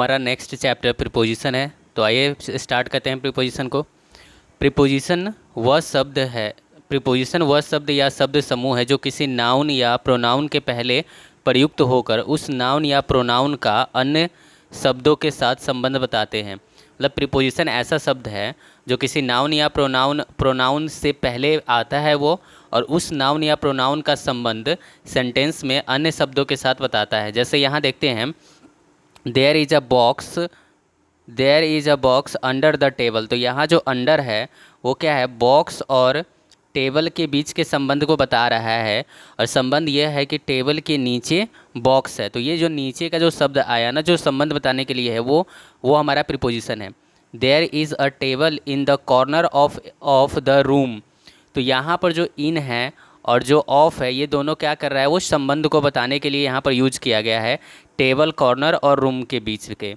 हमारा next chapter preposition है। तो आइए स्टार्ट करते हैं प्रीपोजिशन को। प्रीपोजिशन वह शब्द है प्रीपोजिशन वह शब्द या शब्द समूह है जो किसी नाउन या प्रोनाउन के पहले प्रयुक्त होकर उस नाउन या प्रोनाउन का अन्य शब्दों के साथ संबंध बताते हैं। मतलब प्रीपोजिशन ऐसा शब्द है जो किसी नाउन या प्रोनाउन से पहले आता है वो, और उस नाउन या प्रोनाउन का संबंध सेंटेंस में अन्य शब्दों के साथ बताता है। जैसे यहाँ देखते हैं, there is a box under the table. तो यहाँ जो अंडर है वो क्या है, बॉक्स और टेबल के बीच के संबंध को बता रहा है, और संबंध यह है कि टेबल के नीचे बॉक्स है। तो ये जो नीचे का जो शब्द आया ना, जो संबंध बताने के लिए है, वो हमारा प्रीपोजिशन है। There is a table in the corner of the room. तो यहाँ पर जो इन है और जो ऑफ है, ये दोनों क्या कर रहा है, वो संबंध को बताने के लिए यहाँ पर यूज किया गया है, टेबल, कॉर्नर और रूम के बीच के।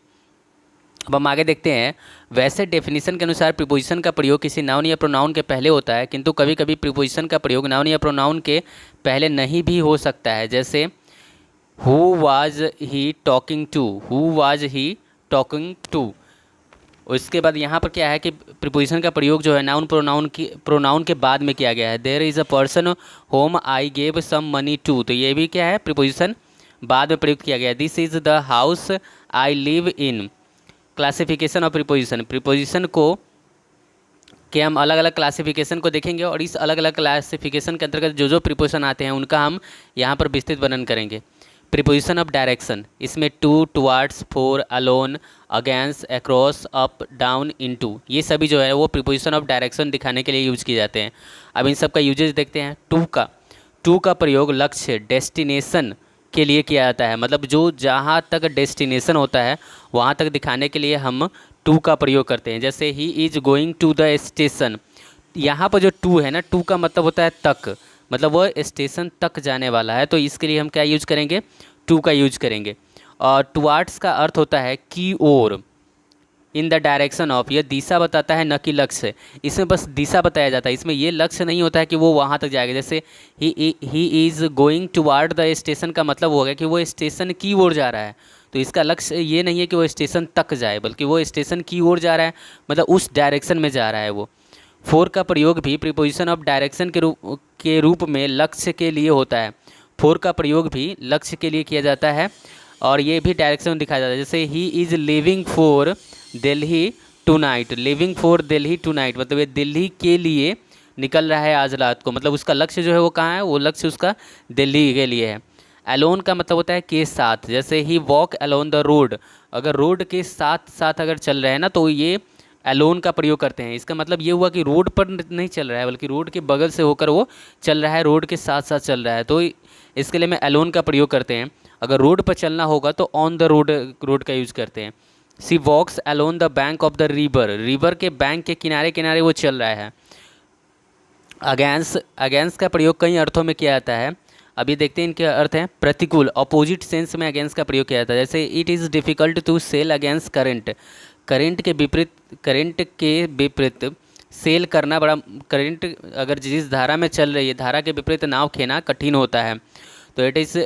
अब हम आगे देखते हैं। वैसे डेफिनेशन के अनुसार प्रीपोजिशन का प्रयोग किसी नाउन या प्रोनाउन के पहले होता है, किंतु कभी कभी प्रीपोजिशन का प्रयोग नाउन या प्रोनाउन के पहले नहीं भी हो सकता है। जैसे who was he talking to. उसके बाद यहाँ पर क्या है कि प्रीपोजिशन का प्रयोग जो है नाउन प्रोनाउन के बाद में किया गया है। There is a person whom I gave some money to. तो ये भी क्या है, प्रीपोजिशन बाद में प्रयुक्त किया गया है। This is the house I live in. Classification of preposition को के हम अलग अलग क्लासिफिकेशन को देखेंगे, और इस अलग अलग क्लासिफिकेशन के अंतर्गत जो जो प्रीपोजिशन आते हैं उनका हम यहाँ पर विस्तृत वर्णन करेंगे। प्रीपोजिशन ऑफ डायरेक्शन, इसमें to, towards, for, along, against, across, up, down, into, ये सभी जो है वो प्रीपोजिशन ऑफ डायरेक्शन दिखाने के लिए यूज किए जाते हैं। अब इन सब का यूजेज देखते हैं। टू का प्रयोग लक्ष्य, डेस्टिनेशन के लिए किया जाता है। मतलब जो जहाँ तक डेस्टिनेशन होता है वहाँ तक दिखाने के लिए हम टू का प्रयोग करते हैं। जैसे he is going to the station. यहाँ पर जो टू है ना, टू का मतलब होता है तक, मतलब वह स्टेशन तक जाने वाला है। तो इसके लिए हम क्या यूज करेंगे, टू का यूज करेंगे। और टुवार्ड्स का अर्थ होता है की ओर, इन द डायरेक्शन ऑफ, यह दिशा बताता है न कि लक्ष्य। इसमें बस दिशा बताया जाता है, इसमें ये लक्ष्य नहीं होता है कि वो वहाँ तक जाएगा। जैसे he is going toward the station का मतलब हो गया कि वो स्टेशन की ओर जा रहा है। तो इसका लक्ष्य ये नहीं है कि वो स्टेशन तक जाए, बल्कि वो स्टेशन की ओर जा रहा है, मतलब उस डायरेक्शन में जा रहा है वो। फोर का प्रयोग भी प्रीपोजिशन ऑफ डायरेक्शन के रूप में लक्ष्य के लिए होता है। फोर का प्रयोग भी लक्ष्य के लिए किया जाता है, और ये भी डायरेक्शन दिखाया जाता है। जैसे he is living for Delhi tonight. Living for Delhi tonight मतलब ये दिल्ली के लिए निकल रहा है आज रात को, मतलब उसका लक्ष्य जो है वो कहाँ है, वो लक्ष्य उसका दिल्ली के लिए है। अलोन का मतलब होता है के साथ। जैसे ही वॉक अलोन द रोड, अगर रोड के साथ साथ अगर चल रहे हैं ना, तो ये अलोन का प्रयोग करते हैं। इसका मतलब ये हुआ कि रोड पर नहीं चल रहा है, बल्कि रोड के बगल से होकर वो चल रहा है, रोड के साथ साथ चल रहा है। तो इसके लिए मैं अलोन का प्रयोग करते हैं। अगर रोड पर चलना होगा तो ऑन द रोड का यूज़ करते हैं। She walks along the bank of the river के बैंक के किनारे किनारे वो चल रहा है। अगेंस्ट का प्रयोग कई अर्थों में किया जाता है। अभी देखते हैं इनके अर्थ हैं। प्रतिकूल, अपोजिट सेंस में अगेंस्ट का प्रयोग किया जाता है। जैसे it is difficult to sail against current. Current के विपरीत सेल करना बड़ा, करंट अगर जिस धारा में चल रही है, धारा के विपरीत नाव खेना कठिन होता है। तो it is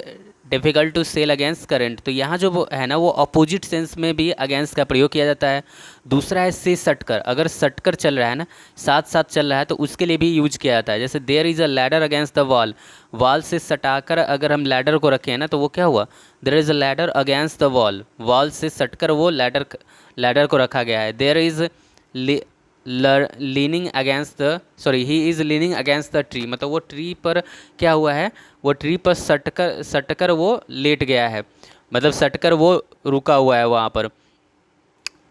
difficult to sail against current. तो यहाँ जो वो है ना, वो अपोजिट सेंस में भी अगेंस्ट का प्रयोग किया जाता है। दूसरा है से सटकर, अगर सटकर चल रहा है ना, साथ साथ चल रहा है, तो उसके लिए भी यूज किया जाता है। जैसे there is a ladder against the wall. Wall से सटाकर अगर हम लैडर को रखें ना, तो वो क्या हुआ, there is a ladder against the wall. Wall से सटकर वो लैडर को रखा गया है। There is leaning against the he is leaning against the tree, मतलब वो ट्री पर क्या हुआ है, वो ट्री पर सटकर वो लेट गया है, मतलब सटकर वो रुका हुआ है वहाँ पर।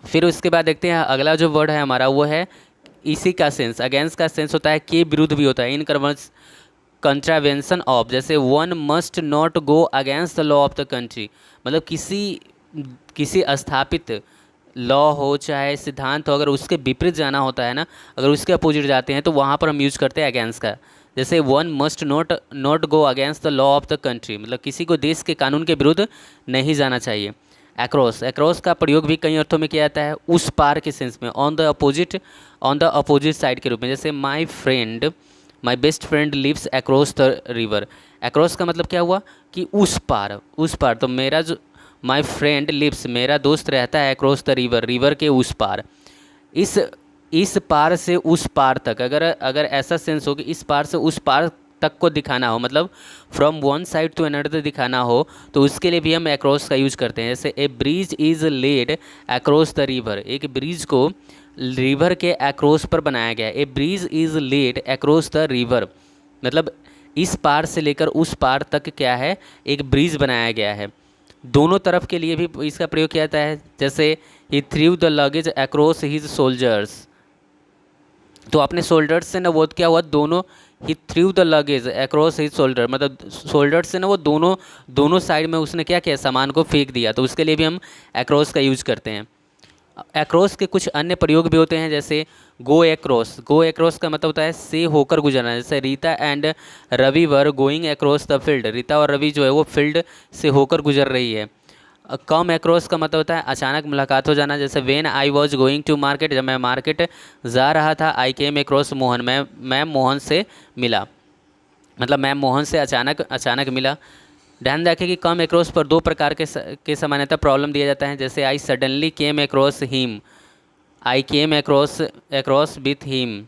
फिर उसके बाद देखते हैं अगला जो वर्ड है हमारा, वो है इसी का सेंस। अगेंस्ट का सेंस होता है के विरुद्ध भी होता है। इन कंट्रावेंशन ऑफ, जैसे one must not go against the law of the country, मतलब किसी स्थापित लॉ हो चाहे सिद्धांत हो, अगर उसके विपरीत जाना होता है ना, अगर उसके अपोजिट जाते हैं, तो वहाँ पर हम यूज करते हैं अगेंस्ट का। जैसे one must not go against the law of the country, मतलब किसी को देश के कानून के विरुद्ध नहीं जाना चाहिए। अक्रॉस का प्रयोग भी कई अर्थों में किया जाता है, उस पार के सेंस में, ऑन द अपोजिट साइड के रूप में। जैसे my best friend lives across the river. Across का मतलब क्या हुआ कि उस पार। तो माई फ्रेंड लिव्स, मेरा दोस्त रहता है अक्रॉस द रिवर, रिवर के उस पार। इस इस पार से उस पार तक, अगर अगर ऐसा सेंस हो कि इस पार से उस पार तक को दिखाना हो, मतलब from one side to another दिखाना हो, तो उसके लिए भी हम अक्रॉस का यूज़ करते हैं। जैसे a bridge is laid across the river, एक ब्रिज को रिवर के अक्रॉस पर बनाया गया है। A bridge is laid across the river, मतलब इस पार से लेकर उस पार तक क्या है, एक ब्रिज बनाया गया है। दोनों तरफ के लिए भी इसका प्रयोग किया जाता है। जैसे he threw the luggage across his soldiers, तो अपने शोल्डर्स से ना वो क्या हुआ, दोनों ही threw the luggage across his shoulder, मतलब शोल्डर से ना वो दोनों साइड में उसने क्या किया, सामान को फेंक दिया। तो उसके लिए भी हम अक्रॉस का यूज करते हैं। अक्रॉस के कुछ अन्य प्रयोग भी होते हैं, जैसे गो अक्रॉस। गो अक्रॉस का मतलब होता है से होकर गुजरना। जैसे Rita and Ravi were going across the field, Rita और रवि जो है वो फील्ड से होकर गुजर रही है। कम अक्रॉस का मतलब होता है अचानक मुलाकात हो जाना। जैसे when I was going to market, जब मैं मार्केट जा रहा था, आई केम अक्रॉस मोहन, मैं मोहन से मिला, मतलब मैं मोहन से अचानक मिला। ध्यान रखें कि कम अक्रॉस पर दो प्रकार के सामान्यतः प्रॉब्लम दिया जाता है। जैसे I suddenly came across him, I came across with him.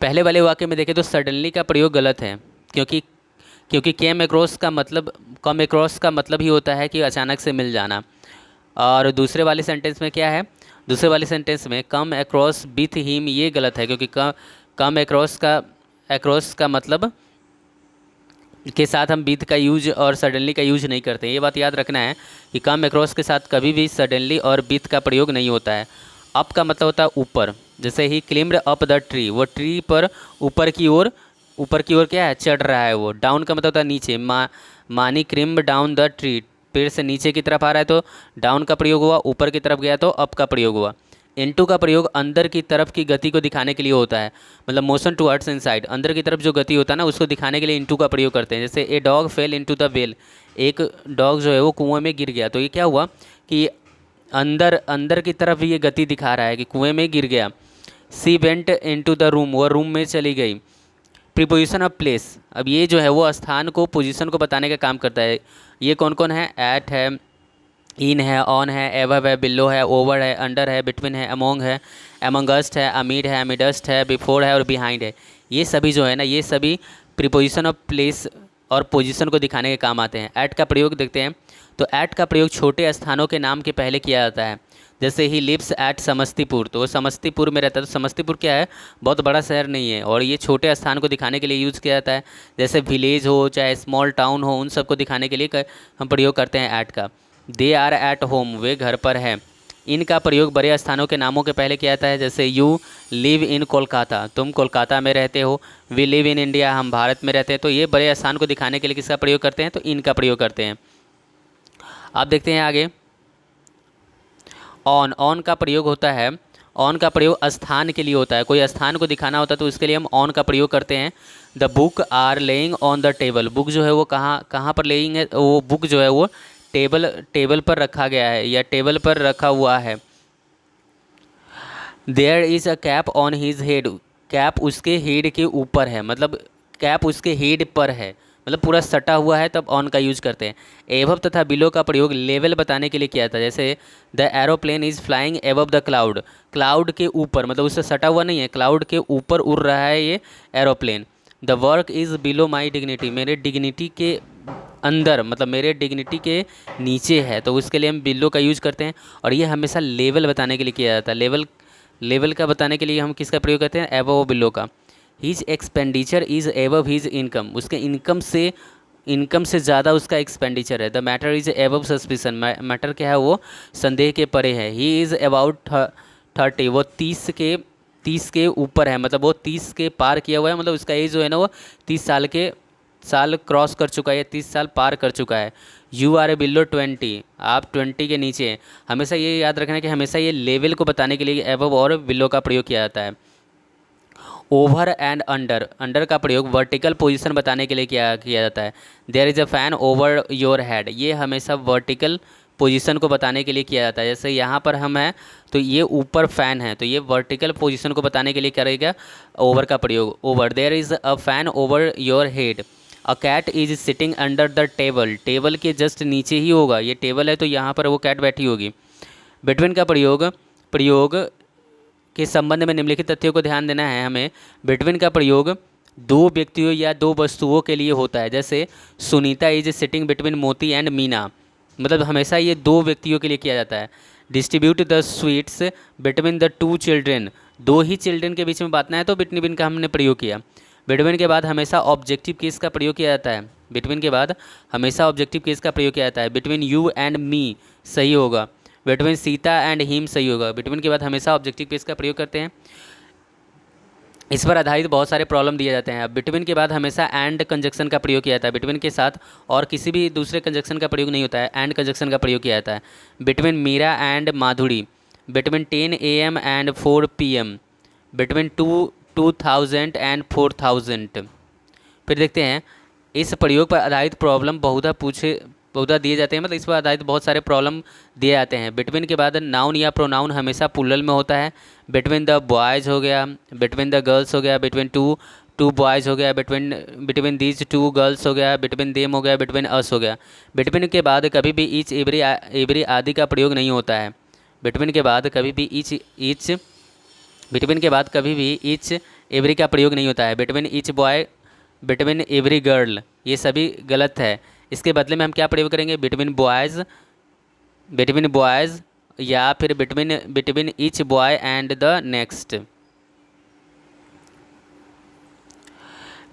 पहले वाले वाक्य में देखें तो सडनली का प्रयोग गलत है, क्योंकि केम अक्रॉस का मतलब, कम अक्रॉस का मतलब ही होता है कि अचानक से मिल जाना। और दूसरे वाले सेंटेंस में क्या है, दूसरे वाले सेंटेंस में कम अक्रॉस विथ हिम, ये गलत है, क्योंकि कम अक्रॉस का मतलब के साथ हम विथ का यूज और सडनली का यूज नहीं करते। ये बात याद रखना है कि कम अक्रॉस के साथ कभी भी सडनली और विथ का प्रयोग नहीं होता है। अप का मतलब होता है ऊपर। जैसे ही क्लिम्ड अप द ट्री, वो ट्री पर ऊपर की ओर क्या है, चढ़ रहा है वो। डाउन का मतलब होता है नीचे। मानी क्रिम्ब डाउन द ट्री, पेड़ से नीचे की तरफ आ रहा है तो डाउन का प्रयोग हुआ, ऊपर की तरफ गया तो अप का प्रयोग हुआ। इनटू का प्रयोग अंदर की तरफ की गति को दिखाने के लिए होता है, मतलब मोशन टुवर्ड्स इनसाइड, अंदर की तरफ जो गति होता है ना, उसको दिखाने के लिए इनटू का प्रयोग करते हैं। जैसे a dog fail into the well, एक डॉग जो है वो कुएं में गिर गया। तो ये क्या हुआ कि अंदर की तरफ ये गति दिखा रहा है कि कुएं में गिर गया। She went into the room, वो रूम में चली गई। प्रीपोजिशन ऑफ प्लेस, अब ये जो है वो स्थान को, पोजीशन को बताने का काम करता है। ये कौन कौन है, एट है, इन है, ऑन है, एवब है, बिलो है, ओवर है, अंडर है, बिटवीन है, अमोंग है, एमंगस्ट है, अमीड है, अमिडस्ट है, बिफोर है और बिहाइंड है। ये सभी जो है ना, ये सभी प्रीपोजिशन ऑफ प्लेस और पोजीशन को दिखाने के काम आते हैं। ऐट का प्रयोग देखते हैं, तो ऐट का प्रयोग छोटे स्थानों के नाम के पहले किया जाता है। जैसे ही लिव्स एट समस्तीपुर, तो वो समस्तीपुर में रहता है। तो समस्तीपुर क्या है, बहुत बड़ा शहर नहीं है, और ये छोटे स्थान को दिखाने के लिए यूज़ किया जाता है। जैसे विलेज हो चाहे स्मॉल टाउन हो, उन सबको दिखाने के लिए हम प्रयोग करते हैं ऐट का। दे आर एट होम, वे घर पर हैं। इनका प्रयोग बड़े स्थानों के नामों के पहले किया जाता है। जैसे यू लिव इन कोलकाता, तुम कोलकाता में रहते हो। वी लिव इन इंडिया, हम भारत में रहते हैं। तो ये बड़े स्थान को दिखाने के लिए किसका प्रयोग करते हैं, तो इनका प्रयोग करते हैं। आप देखते हैं आगे, ऑन का प्रयोग होता है। ऑन का प्रयोग स्थान के लिए होता है, कोई स्थान को दिखाना होता है तो उसके लिए हम ऑन का प्रयोग करते हैं। The book are lying on the table, book जो है वो कहाँ पर लेइंग है, वो बुक जो है वो टेबल पर रखा गया है या टेबल पर रखा हुआ है। There is a cap on his head, cap उसके हेड के ऊपर है, मतलब कैप उसके हेड पर है, मतलब पूरा सटा हुआ है, तब ऑन का यूज करते हैं। एवब तथा बिलो का प्रयोग लेवल बताने के लिए किया था। जैसे the aeroplane is flying एवब the cloud, cloud के ऊपर, मतलब उससे सटा हुआ नहीं है, क्लाउड के ऊपर उड़ रहा है ये aeroplane. The work is below my dignity, मेरे डिग्निटी के अंदर, मतलब मेरे डिग्निटी के नीचे है, तो उसके लिए हम बिलो का यूज़ करते हैं। और ये हमेशा लेवल बताने के लिए किया जाता है। लेवल का बताने के लिए हम किसका प्रयोग करते हैं, एबव बिलो का। His expenditure is above his income, उसके इनकम से ज़्यादा उसका एक्सपेंडिचर है। The matter is above suspicion, matter क्या है वो संदेह के परे है। ही इज़ अबाउट 30, वो 30 के ऊपर है, मतलब वो 30 के पार किया हुआ है, मतलब उसका एज जो है ना वो 30 साल क्रॉस कर चुका है, 30 साल पार कर चुका है। यू आर ए बिलो 20, आप 20 के नीचे हैं। हमेशा ये याद रखना है कि हमेशा ये लेवल को बताने के लिए एबव और बिलो का प्रयोग किया जाता है। ओवर एंड अंडर का प्रयोग वर्टिकल पोजीशन बताने के लिए किया जाता है। There is a fan over your head, ये हमेशा वर्टिकल पोजीशन को बताने के लिए किया जाता है। जैसे यहाँ पर हम हैं तो ये ऊपर फैन है, तो ये वर्टिकल पोजीशन को बताने के लिए करेगा ओवर का प्रयोग। Over, there is a fan over your head. A cat is sitting under the table, table के जस्ट नीचे ही होगा, ये टेबल है तो यहाँ पर वो कैट बैठी होगी। बिटवीन का प्रयोग प्रयोग के संबंध में निम्नलिखित तथ्यों को ध्यान देना है हमें। बिटवीन का प्रयोग दो व्यक्तियों या दो वस्तुओं के लिए होता है, जैसे सुनीता इज सिटिंग बिटवीन मोती एंड मीना, मतलब हमेशा ये दो व्यक्तियों के लिए किया जाता है। Distribute the sweets between the two children, दो ही चिल्ड्रेन के बीच में बांटना है तो बिटवीन का हमने प्रयोग किया। बिटवीन के बाद हमेशा ऑब्जेक्टिव केस का प्रयोग किया जाता है, बिटवीन के बाद हमेशा ऑब्जेक्टिव केस का प्रयोग किया जाता है। बिटवीन यू एंड मी सही होगा, बिटवीन सीता एंड हिम सही होगा। बिटवीन के बाद हमेशा ऑब्जेक्टिव केस का प्रयोग करते हैं। इस पर आधारित बहुत सारे प्रॉब्लम दिए जाते हैं। अब बिटवीन के बाद हमेशा एंड कंजक्शन का प्रयोग किया जाता है, बिटवीन के साथ और किसी भी दूसरे कंजक्शन का प्रयोग नहीं होता है, एंड कंजक्शन का प्रयोग किया जाता है। Between Meera and Madhuri, between 10 AM and 4 PM, between 2000 and 4000। फिर देखते हैं इस प्रयोग पर आधारित प्रॉब्लम बहुधा दिए जाते हैं, मतलब इस पर आधारित बहुत सारे प्रॉब्लम दिए जाते हैं। बिटवीन के बाद नाउन या प्रोनाउन हमेशा प्लूरल में होता है। बिटवीन द बॉयज़ हो गया, बिटवीन द गर्ल्स हो गया, बिटवीन टू बॉयज़ हो गया, बिटवीन दीज टू गर्ल्स हो गया, बिटवीन देम हो गया, बिटवीन अस हो गया। बिटवीन के बाद कभी भी ईच एवरी आदि का प्रयोग नहीं होता है। बिटवीन के बाद कभी भी बिटवीन के बाद कभी भी ईच एवरी का प्रयोग नहीं होता है। Between each boy, between every girl, ये सभी गलत है। इसके बदले में हम क्या प्रयोग करेंगे, बिटवीन बॉयज़ या फिर between each boy and the next.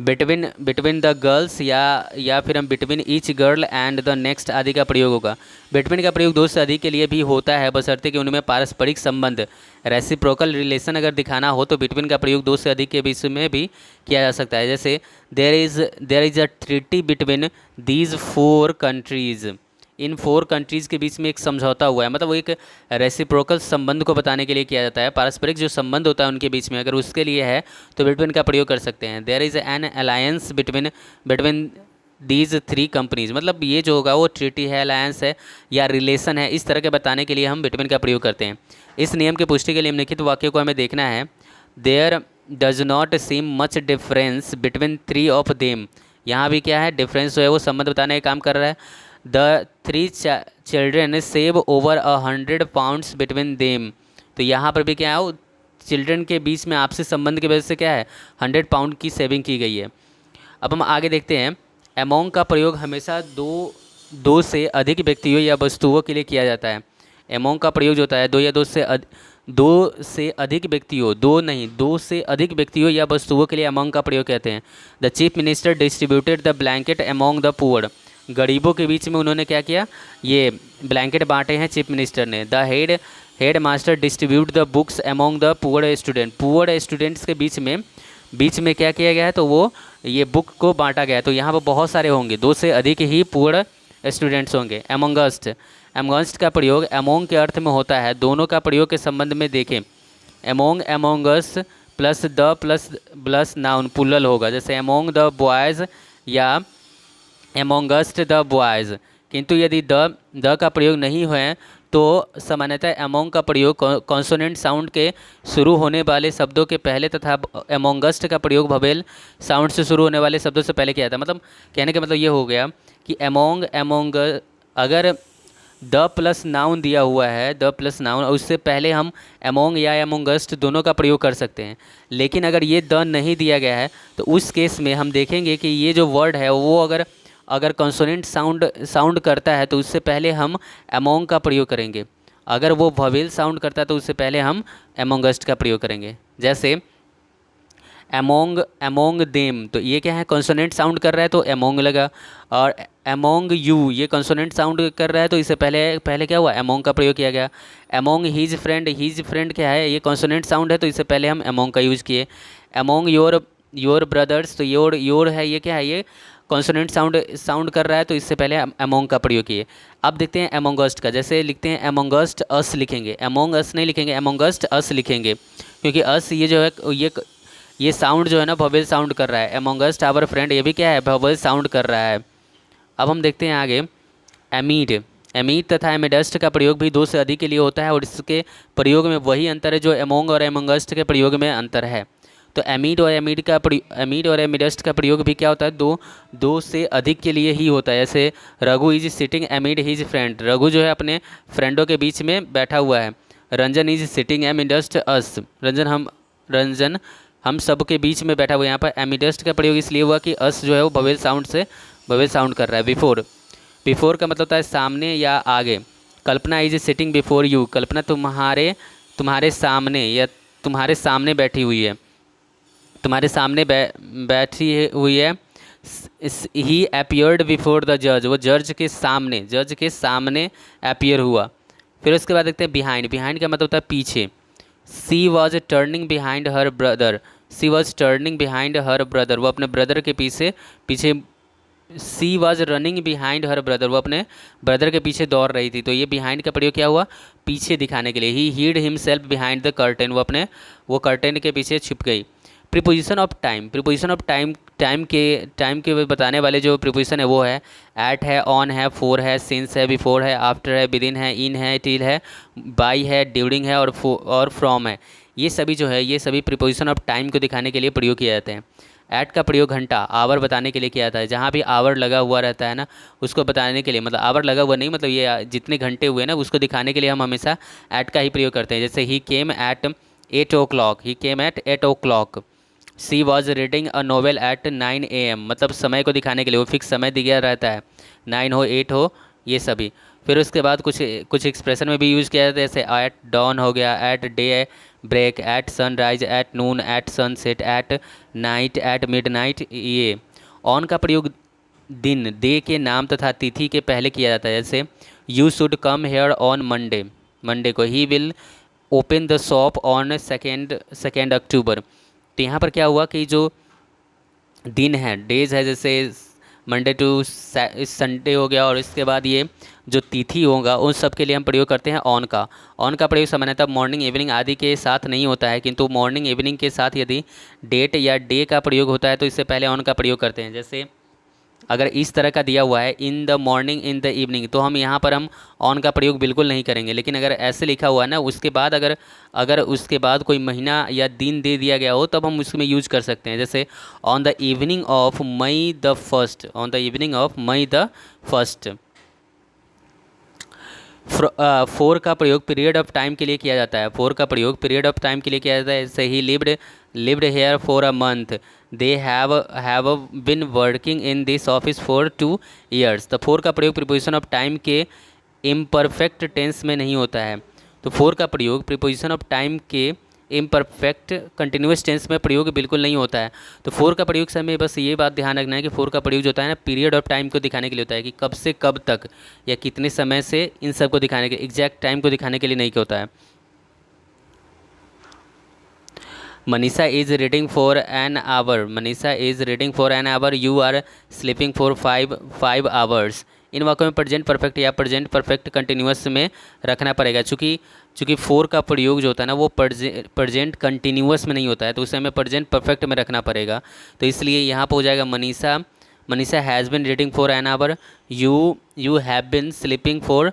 Between the girls या फिर हम between each girl and the next आदि का प्रयोग होगा। बिटवीन का प्रयोग दो से अधिक के लिए भी होता है, बशर्ते कि उनमें पारस्परिक संबंध रेसिप्रोकल रिलेशन अगर दिखाना हो तो बिटवीन का प्रयोग दो से अधिक के बीच में भी किया जा सकता है। जैसे there is a treaty between these 4 countries, इन 4 कंट्रीज़ के बीच में एक समझौता हुआ है, मतलब वो एक रेसिप्रोकल संबंध को बताने के लिए किया जाता है। पारस्परिक जो संबंध होता है उनके बीच में, अगर उसके लिए है तो बिटवीन का प्रयोग कर सकते हैं। There is an alliance between these 3 companies, मतलब ये जो होगा वो ट्रीटी है, अलायंस है या रिलेशन है, इस तरह के बताने के लिए हम बिटवीन का प्रयोग करते हैं। इस नियम की पुष्टि के लिए निम्नलिखित वाक्य को हमें देखना है। There does not seem much difference between 3 of them, यहाँ भी क्या है, डिफरेंस जो है वो संबंध बताने का काम कर रहा है। The 3 children save over 100 pounds between them, तो यहाँ पर भी क्या है, चिल्ड्रन के बीच में आपसी संबंध की वजह से क्या है, 100 पाउंड की सेविंग की गई है। अब हम आगे देखते हैं। अमोंग का प्रयोग हमेशा दो से अधिक व्यक्तियों या वस्तुओं के लिए किया जाता है। अमोंग का प्रयोग जो होता है दो से अधिक व्यक्तियों या वस्तुओं के लिए अमोंग का प्रयोग कहते हैं। The chief minister distributed the blanket among the poor, गरीबों के बीच में उन्होंने क्या किया, ये ब्लैंकेट बांटे हैं चीफ मिनिस्टर ने। The head master distribute the books among the poor students के बीच में क्या किया गया है, तो वो ये बुक को बांटा गया है। तो यहाँ पर बहुत सारे होंगे, 2 से अधिक ही पुअर स्टूडेंट्स होंगे। अमोंगस्ट का प्रयोग अमोंग के अर्थ में होता है। दोनों का प्रयोग के संबंध में देखें, amongst plus the plus noun plural होगा, जैसे अमोंग द बॉयज़ या अमोंगस्ट द बॉयज़। किंतु यदि द का प्रयोग नहीं हुए तो सामान्यतः अमोंग का प्रयोग कॉन्सोनेंट साउंड के शुरू होने वाले शब्दों के पहले तथा अमोंगस्ट का प्रयोग वोवेल साउंड से शुरू होने वाले शब्दों से पहले किया जाता है। मतलब कहने का मतलब ये हो गया कि अमोंग अगर द प्लस नाउन दिया हुआ है, द प्लस नाउन, उससे पहले हम अमोंग या अमोंगस्ट दोनों का प्रयोग कर सकते हैं। लेकिन अगर ये द नहीं दिया गया है तो उस केस में हम देखेंगे कि ये जो वर्ड है वो अगर कॉन्सोनेंट साउंड करता है तो उससे पहले हम अमोंग का प्रयोग करेंगे। अगर वो वोवेल साउंड करता है तो उससे पहले हम अमोंगस्ट का प्रयोग करेंगे। जैसे अमोंग देम, तो ये क्या है, कॉन्सोनेंट साउंड कर रहा है तो अमोंग लगा। और अमोंग यू, ये कॉन्सोनेंट साउंड कर रहा है तो इससे पहले क्या हुआ, अमोंग का प्रयोग किया गया। अमोंग हीज फ्रेंड क्या है, ये कॉन्सोनेंट साउंड है तो इससे पहले हम अमोंग का यूज़ किए। अमोंग योर ब्रदर्स, तो योर है, ये क्या है, ये कॉन्सोनेंट साउंड कर रहा है तो इससे पहले अमोंग का प्रयोग किए। अब देखते हैं अमोंगस्ट का, जैसे लिखते हैं अमोंगस्ट अस लिखेंगे, अमोंग अस नहीं लिखेंगे, अमोंगस्ट अस लिखेंगे, क्योंकि अस ये जो है ये साउंड जो है ना वोवेल साउंड कर रहा है। अमोंगस्ट आवर फ्रेंड, ये भी क्या है, वोवेल साउंड कर रहा है। अब हम देखते हैं आगे, एमीड तथा एमिडस्ट का प्रयोग भी 2 से अधिक के लिए होता है और इसके प्रयोग में वही अंतर है जो अमोंग और अमोंगस्ट के प्रयोग में अंतर है। तो एमिड और एमिडस्ट का प्रयोग भी क्या होता है, दो से अधिक के लिए ही होता है। जैसे Raghu is sitting एमिड his friend, Raghu जो है अपने फ्रेंडों के बीच में बैठा हुआ है। रंजन इज सिटिंग एमिडस्ट अस, रंजन हम सब के बीच में बैठा हुआ है। यहाँ पर एमिडस्ट का प्रयोग इसलिए हुआ कि अस जो है वो ववेल साउंड कर रहा है। बिफोर का मतलब होता है सामने या आगे। कल्पना इज सिटिंग बिफोर यू, कल्पना तुम्हारे सामने या तुम्हारे सामने बैठी हुई है, तुम्हारे सामने बैठी हुई है। ही अपीयर्ड बिफोर द जज, वो जज के सामने अपीयर हुआ। फिर उसके बाद देखते हैं बिहाइंड, बिहाइंड का मतलब होता है पीछे। She was turning behind her brother, she was turning behind her brother, वो अपने ब्रदर के पीछे she was running behind her brother, वो अपने ब्रदर के पीछे दौड़ रही थी। तो ये बिहाइंड का प्रयोग क्या हुआ, पीछे दिखाने के लिए। He hid himself behind the curtain, वो कर्टेन के पीछे छिप गई। प्रीपोजिशन ऑफ टाइम, टाइम के बताने वाले जो प्रीपोजिशन है वो है एट है, ऑन है, फोर है, सिंस है, बिफोर है, आफ्टर है, विदिन है, इन है, टिल है, बाय है, ड्यूरिंग है और फ्रॉम है। ये सभी जो है ये सभी प्रीपोजिशन ऑफ टाइम को दिखाने के लिए प्रयोग किए जाते हैं। एट का प्रयोग घंटा, आवर बताने के लिए किया जाता है। जहाँ भी आवर लगा हुआ रहता है ना, उसको बताने के लिए, मतलब आवर लगा हुआ नहीं, मतलब ये जितने घंटे हुए ना उसको दिखाने के लिए हम हमेशा एट का ही प्रयोग करते हैं। जैसे he came at 8 o'clock, he came at 8 o'clock। She was reading a novel at 9 AM, मतलब समय को दिखाने के लिए वो फिक्स समय दिया रहता है, 9 हो 8 हो ये सभी। फिर उसके बाद कुछ एक्सप्रेशन में भी यूज़ किया जाता है, जैसे एट डॉन हो गया, at daybreak, at sunrise, at noon, at sunset, at night, at midnight. ये ऑन का प्रयोग दिन, डे के नाम तथा तिथि के पहले किया जाता है। जैसे you should come here on Monday, Monday को। He will open the shop on second October. तो यहाँ पर क्या हुआ कि जो दिन है, डेज है, जैसे मंडे टू संडे हो गया, और इसके बाद ये जो तिथि होगा उन सब के लिए हम प्रयोग करते हैं ऑन का। ऑन का प्रयोग सामान्यतः मॉर्निंग इवनिंग आदि के साथ नहीं होता है, किंतु मॉर्निंग इवनिंग के साथ यदि डेट या डे का प्रयोग होता है तो इससे पहले ऑन का प्रयोग करते हैं। जैसे अगर इस तरह का दिया हुआ है in the morning in the evening, तो हम यहाँ पर हम ऑन का प्रयोग बिल्कुल नहीं करेंगे। लेकिन अगर ऐसे लिखा हुआ है ना, उसके बाद अगर उसके बाद कोई महीना या दिन दे दिया गया हो तब हम उसमें यूज कर सकते हैं। जैसे on the evening of May the first, on the evening of May the first. For का प्रयोग पीरियड ऑफ टाइम के लिए किया जाता है, फोर का प्रयोग पीरियड ऑफ टाइम के लिए किया जाता है। जैसे ही lived here for a month, they have been working in this office for 2 years। तो फोर का प्रयोग प्रीपोजिशन ऑफ टाइम के इम्परफेक्ट टेंस में नहीं होता है। तो फोर का प्रयोग प्रीपोजिशन ऑफ टाइम के इम्परफेक्ट कंटिन्यूस टेंस में प्रयोग बिल्कुल नहीं होता है। तो फोर का प्रयोग समय बस ये बात ध्यान रखना है कि फोर का प्रयोग जो होता है ना, पीरियड ऑफ टाइम को दिखाने के लिए होता है, कि कब से कब तक या कितने समय से, इन सब को दिखाने के, एग्जैक्ट टाइम को दिखाने के लिए नहीं होता है। Manisha is reading for an hour, Manisha is reading for an hour, you are sleeping for 5 hours। इन वाक्यों में प्रेजेंट परफेक्ट या प्रेजेंट परफेक्ट कंटिन्यूस में रखना पड़ेगा। चूँकि फोर का प्रयोग जो होता है ना वो प्रेजेंट कंटिन्यूस में नहीं होता है, तो उसे हमें प्रेजेंट परफेक्ट में रखना पड़ेगा। तो इसलिए यहाँ पर हो जाएगा Manisha has been reading for an hour, you have been sleeping for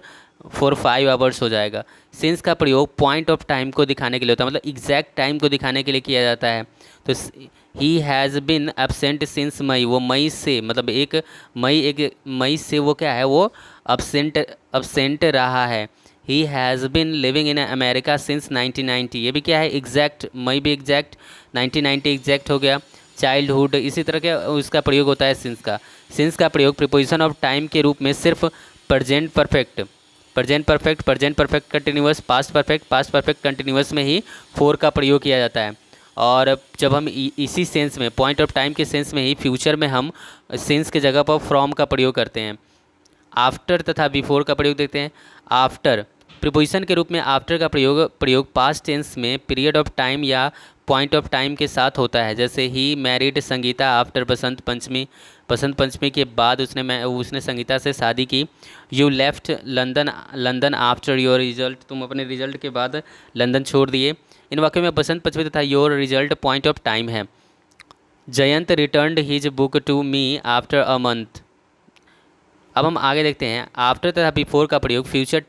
5 hours हो जाएगा। सिंस का प्रयोग पॉइंट ऑफ टाइम को दिखाने के लिए होता है, मतलब एग्जैक्ट टाइम को दिखाने के लिए किया जाता है। तो he has been absent since May, वो मई से, मतलब एक मई से वो क्या है, वो अब्सेंट रहा है। ही has been living in America since 1990, ये भी क्या है एग्जैक्ट, मई भी एग्जैक्ट, 1990 एग्जैक्ट हो गया। चाइल्डहुड, इसी तरह के उसका प्रयोग होता है सिंस का प्रयोग प्रीपोजिशन ऑफ टाइम के रूप में सिर्फ present perfect continuous, past perfect continuous में ही फोर का प्रयोग किया जाता है। और जब हम इसी सेंस में, पॉइंट ऑफ टाइम के सेंस में ही, फ्यूचर में हम सेंस के जगह पर फ्रॉम का प्रयोग करते हैं। आफ्टर तथा बिफोर का प्रयोग देखते हैं। आफ्टर प्रीपोजिशन के रूप में आफ्टर का प्रयोग पास्ट टेंस में पीरियड ऑफ टाइम या पॉइंट ऑफ टाइम के साथ होता है। जैसे he married Sangeeta after Basant Panchami के बाद उसने संगीता से शादी की। You left London after your result, तुम अपने रिजल्ट के बाद लंदन छोड़ दिए। इन वाक्यों में बसंत पंचमी तथा your result point of time है। Jayant returned his book to me after a month. अब हम आगे देखते हैं आफ्टर तथा बिफोर का प्रयोग फ्यूचर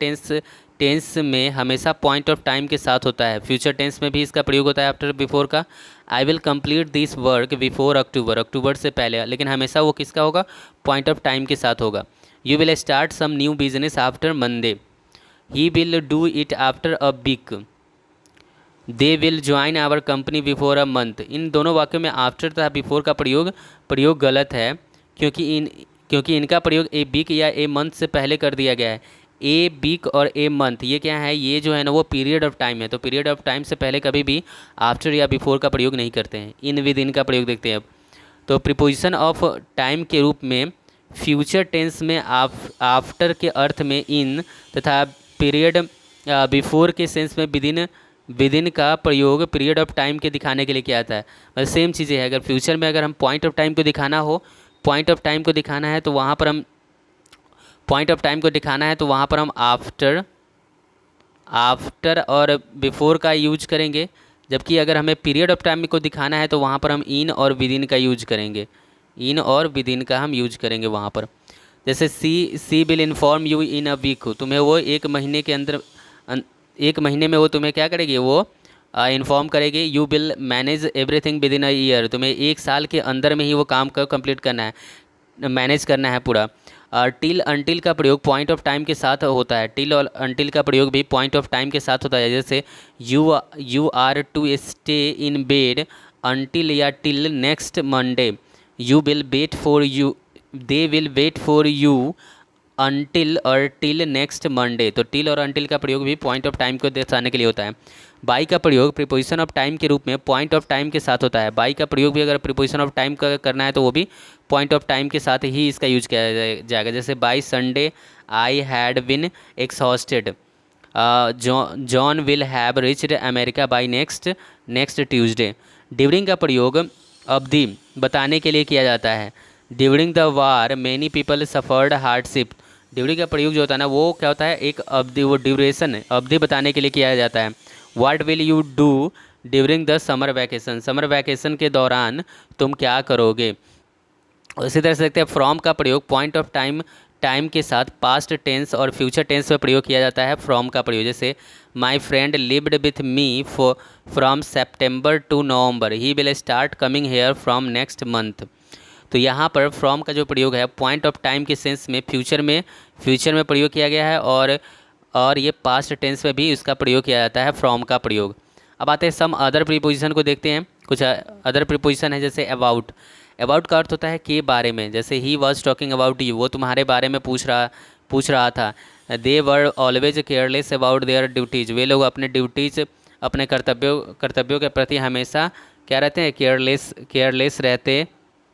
टेंस में हमेशा पॉइंट ऑफ टाइम के साथ होता है। फ्यूचर टेंस में भी इसका प्रयोग होता है आफ्टर बिफोर का। I will complete this work before October, अक्टूबर से पहले, लेकिन हमेशा वो किसका होगा, पॉइंट ऑफ टाइम के साथ होगा। You will start some new business after Monday, he will do it after a week, they will join our company before a month. इन दोनों वाक्यों में आफ्टर तथा बिफोर का प्रयोग गलत है, क्योंकि इनका प्रयोग ए वीक या ए मंथ से पहले कर दिया गया है। ए वीक और ए मंथ ये क्या है, ये जो है ना वो पीरियड ऑफ टाइम है, तो पीरियड ऑफ टाइम से पहले कभी भी आफ्टर या बिफोर का प्रयोग नहीं करते हैं। इन विद इन का प्रयोग देखते हैं अब। तो प्रीपोजिशन ऑफ टाइम के रूप में फ्यूचर टेंस में आफ्टर के अर्थ में इन तथा पीरियड बिफोर के सेंस में विदिन का प्रयोग पीरियड ऑफ टाइम के दिखाने के लिए किया जाता है। मतलब सेम चीज़ें है, अगर फ्यूचर में अगर हम पॉइंट ऑफ टाइम को दिखाना हो, पॉइंट ऑफ टाइम को दिखाना है तो वहाँ पर हम आफ्टर और बिफोर का यूज करेंगे, जबकि अगर हमें पीरियड ऑफ टाइम को दिखाना है तो वहाँ पर हम इन और विदिन का यूज करेंगे, इन और विदिन का हम यूज करेंगे वहाँ पर। जैसे she will inform you in a week, तुम्हें वो एक महीने के अंदर, एक महीने में वो तुम्हें क्या करेगी, वो इन्फॉर्म करेगी। You will manage everything with in a year, तुम्हें एक साल के अंदर में ही वो काम को कंप्लीट करना है, मैनेज करना है पूरा। टिल अंटिल का प्रयोग पॉइंट ऑफ टाइम के साथ होता है, टिल और अंटिल का प्रयोग भी पॉइंट ऑफ टाइम के साथ होता है। जैसे you are to stay in bed until या till next Monday, you will wait for you, they will wait for you until और टिल नेक्स्ट मंडे। तो टिल और अनटिल का प्रयोग भी पॉइंट ऑफ टाइम को दर्शाने के लिए होता है। बाई का प्रयोग प्रीपोजिशन ऑफ टाइम के रूप में पॉइंट ऑफ टाइम के साथ होता है। बाई का प्रयोग भी अगर प्रीपोजिशन ऑफ टाइम का करना है तो वो भी पॉइंट ऑफ टाइम के साथ ही इसका यूज किया जाएगा। जैसे by Sunday I had been exhausted, John will have reached America by next Tuesday. During का प्रयोग अवधि बताने के लिए किया जाता है। During the war many people suffered hardship, during का प्रयोग जो होता है ना वो क्या होता है, एक अवधि, वो ड्यूरेशन अवधि बताने के लिए किया जाता है। What will you do during the summer vacation, summer vacation के दौरान तुम क्या करोगे। उसी तरह से देखते हैं फ्रॉम का प्रयोग पॉइंट ऑफ टाइम के साथ पास्ट टेंस और फ्यूचर टेंस में प्रयोग किया जाता है। फ्रॉम का प्रयोग जैसे my friend lived with me from September two November, he will start coming here from next month. तो यहाँ पर फ्रॉम का जो प्रयोग है पॉइंट ऑफ टाइम के सेंस में फ्यूचर में प्रयोग किया गया है, और ये पास्ट टेंस में भी इसका प्रयोग किया जाता है फ्रॉम का प्रयोग। अब आते हैं सम अदर प्रीपोजिशन को देखते हैं। कुछ अदर प्रीपोजिशन है जैसे अबाउट का अर्थ होता है के बारे में। जैसे he was talking about you, वो तुम्हारे बारे में पूछ रहा था। They were always careless about their duties, वे लोग अपने ड्यूटीज़, अपने कर्तव्यों के प्रति हमेशा क्या रहते हैं, केयरलेस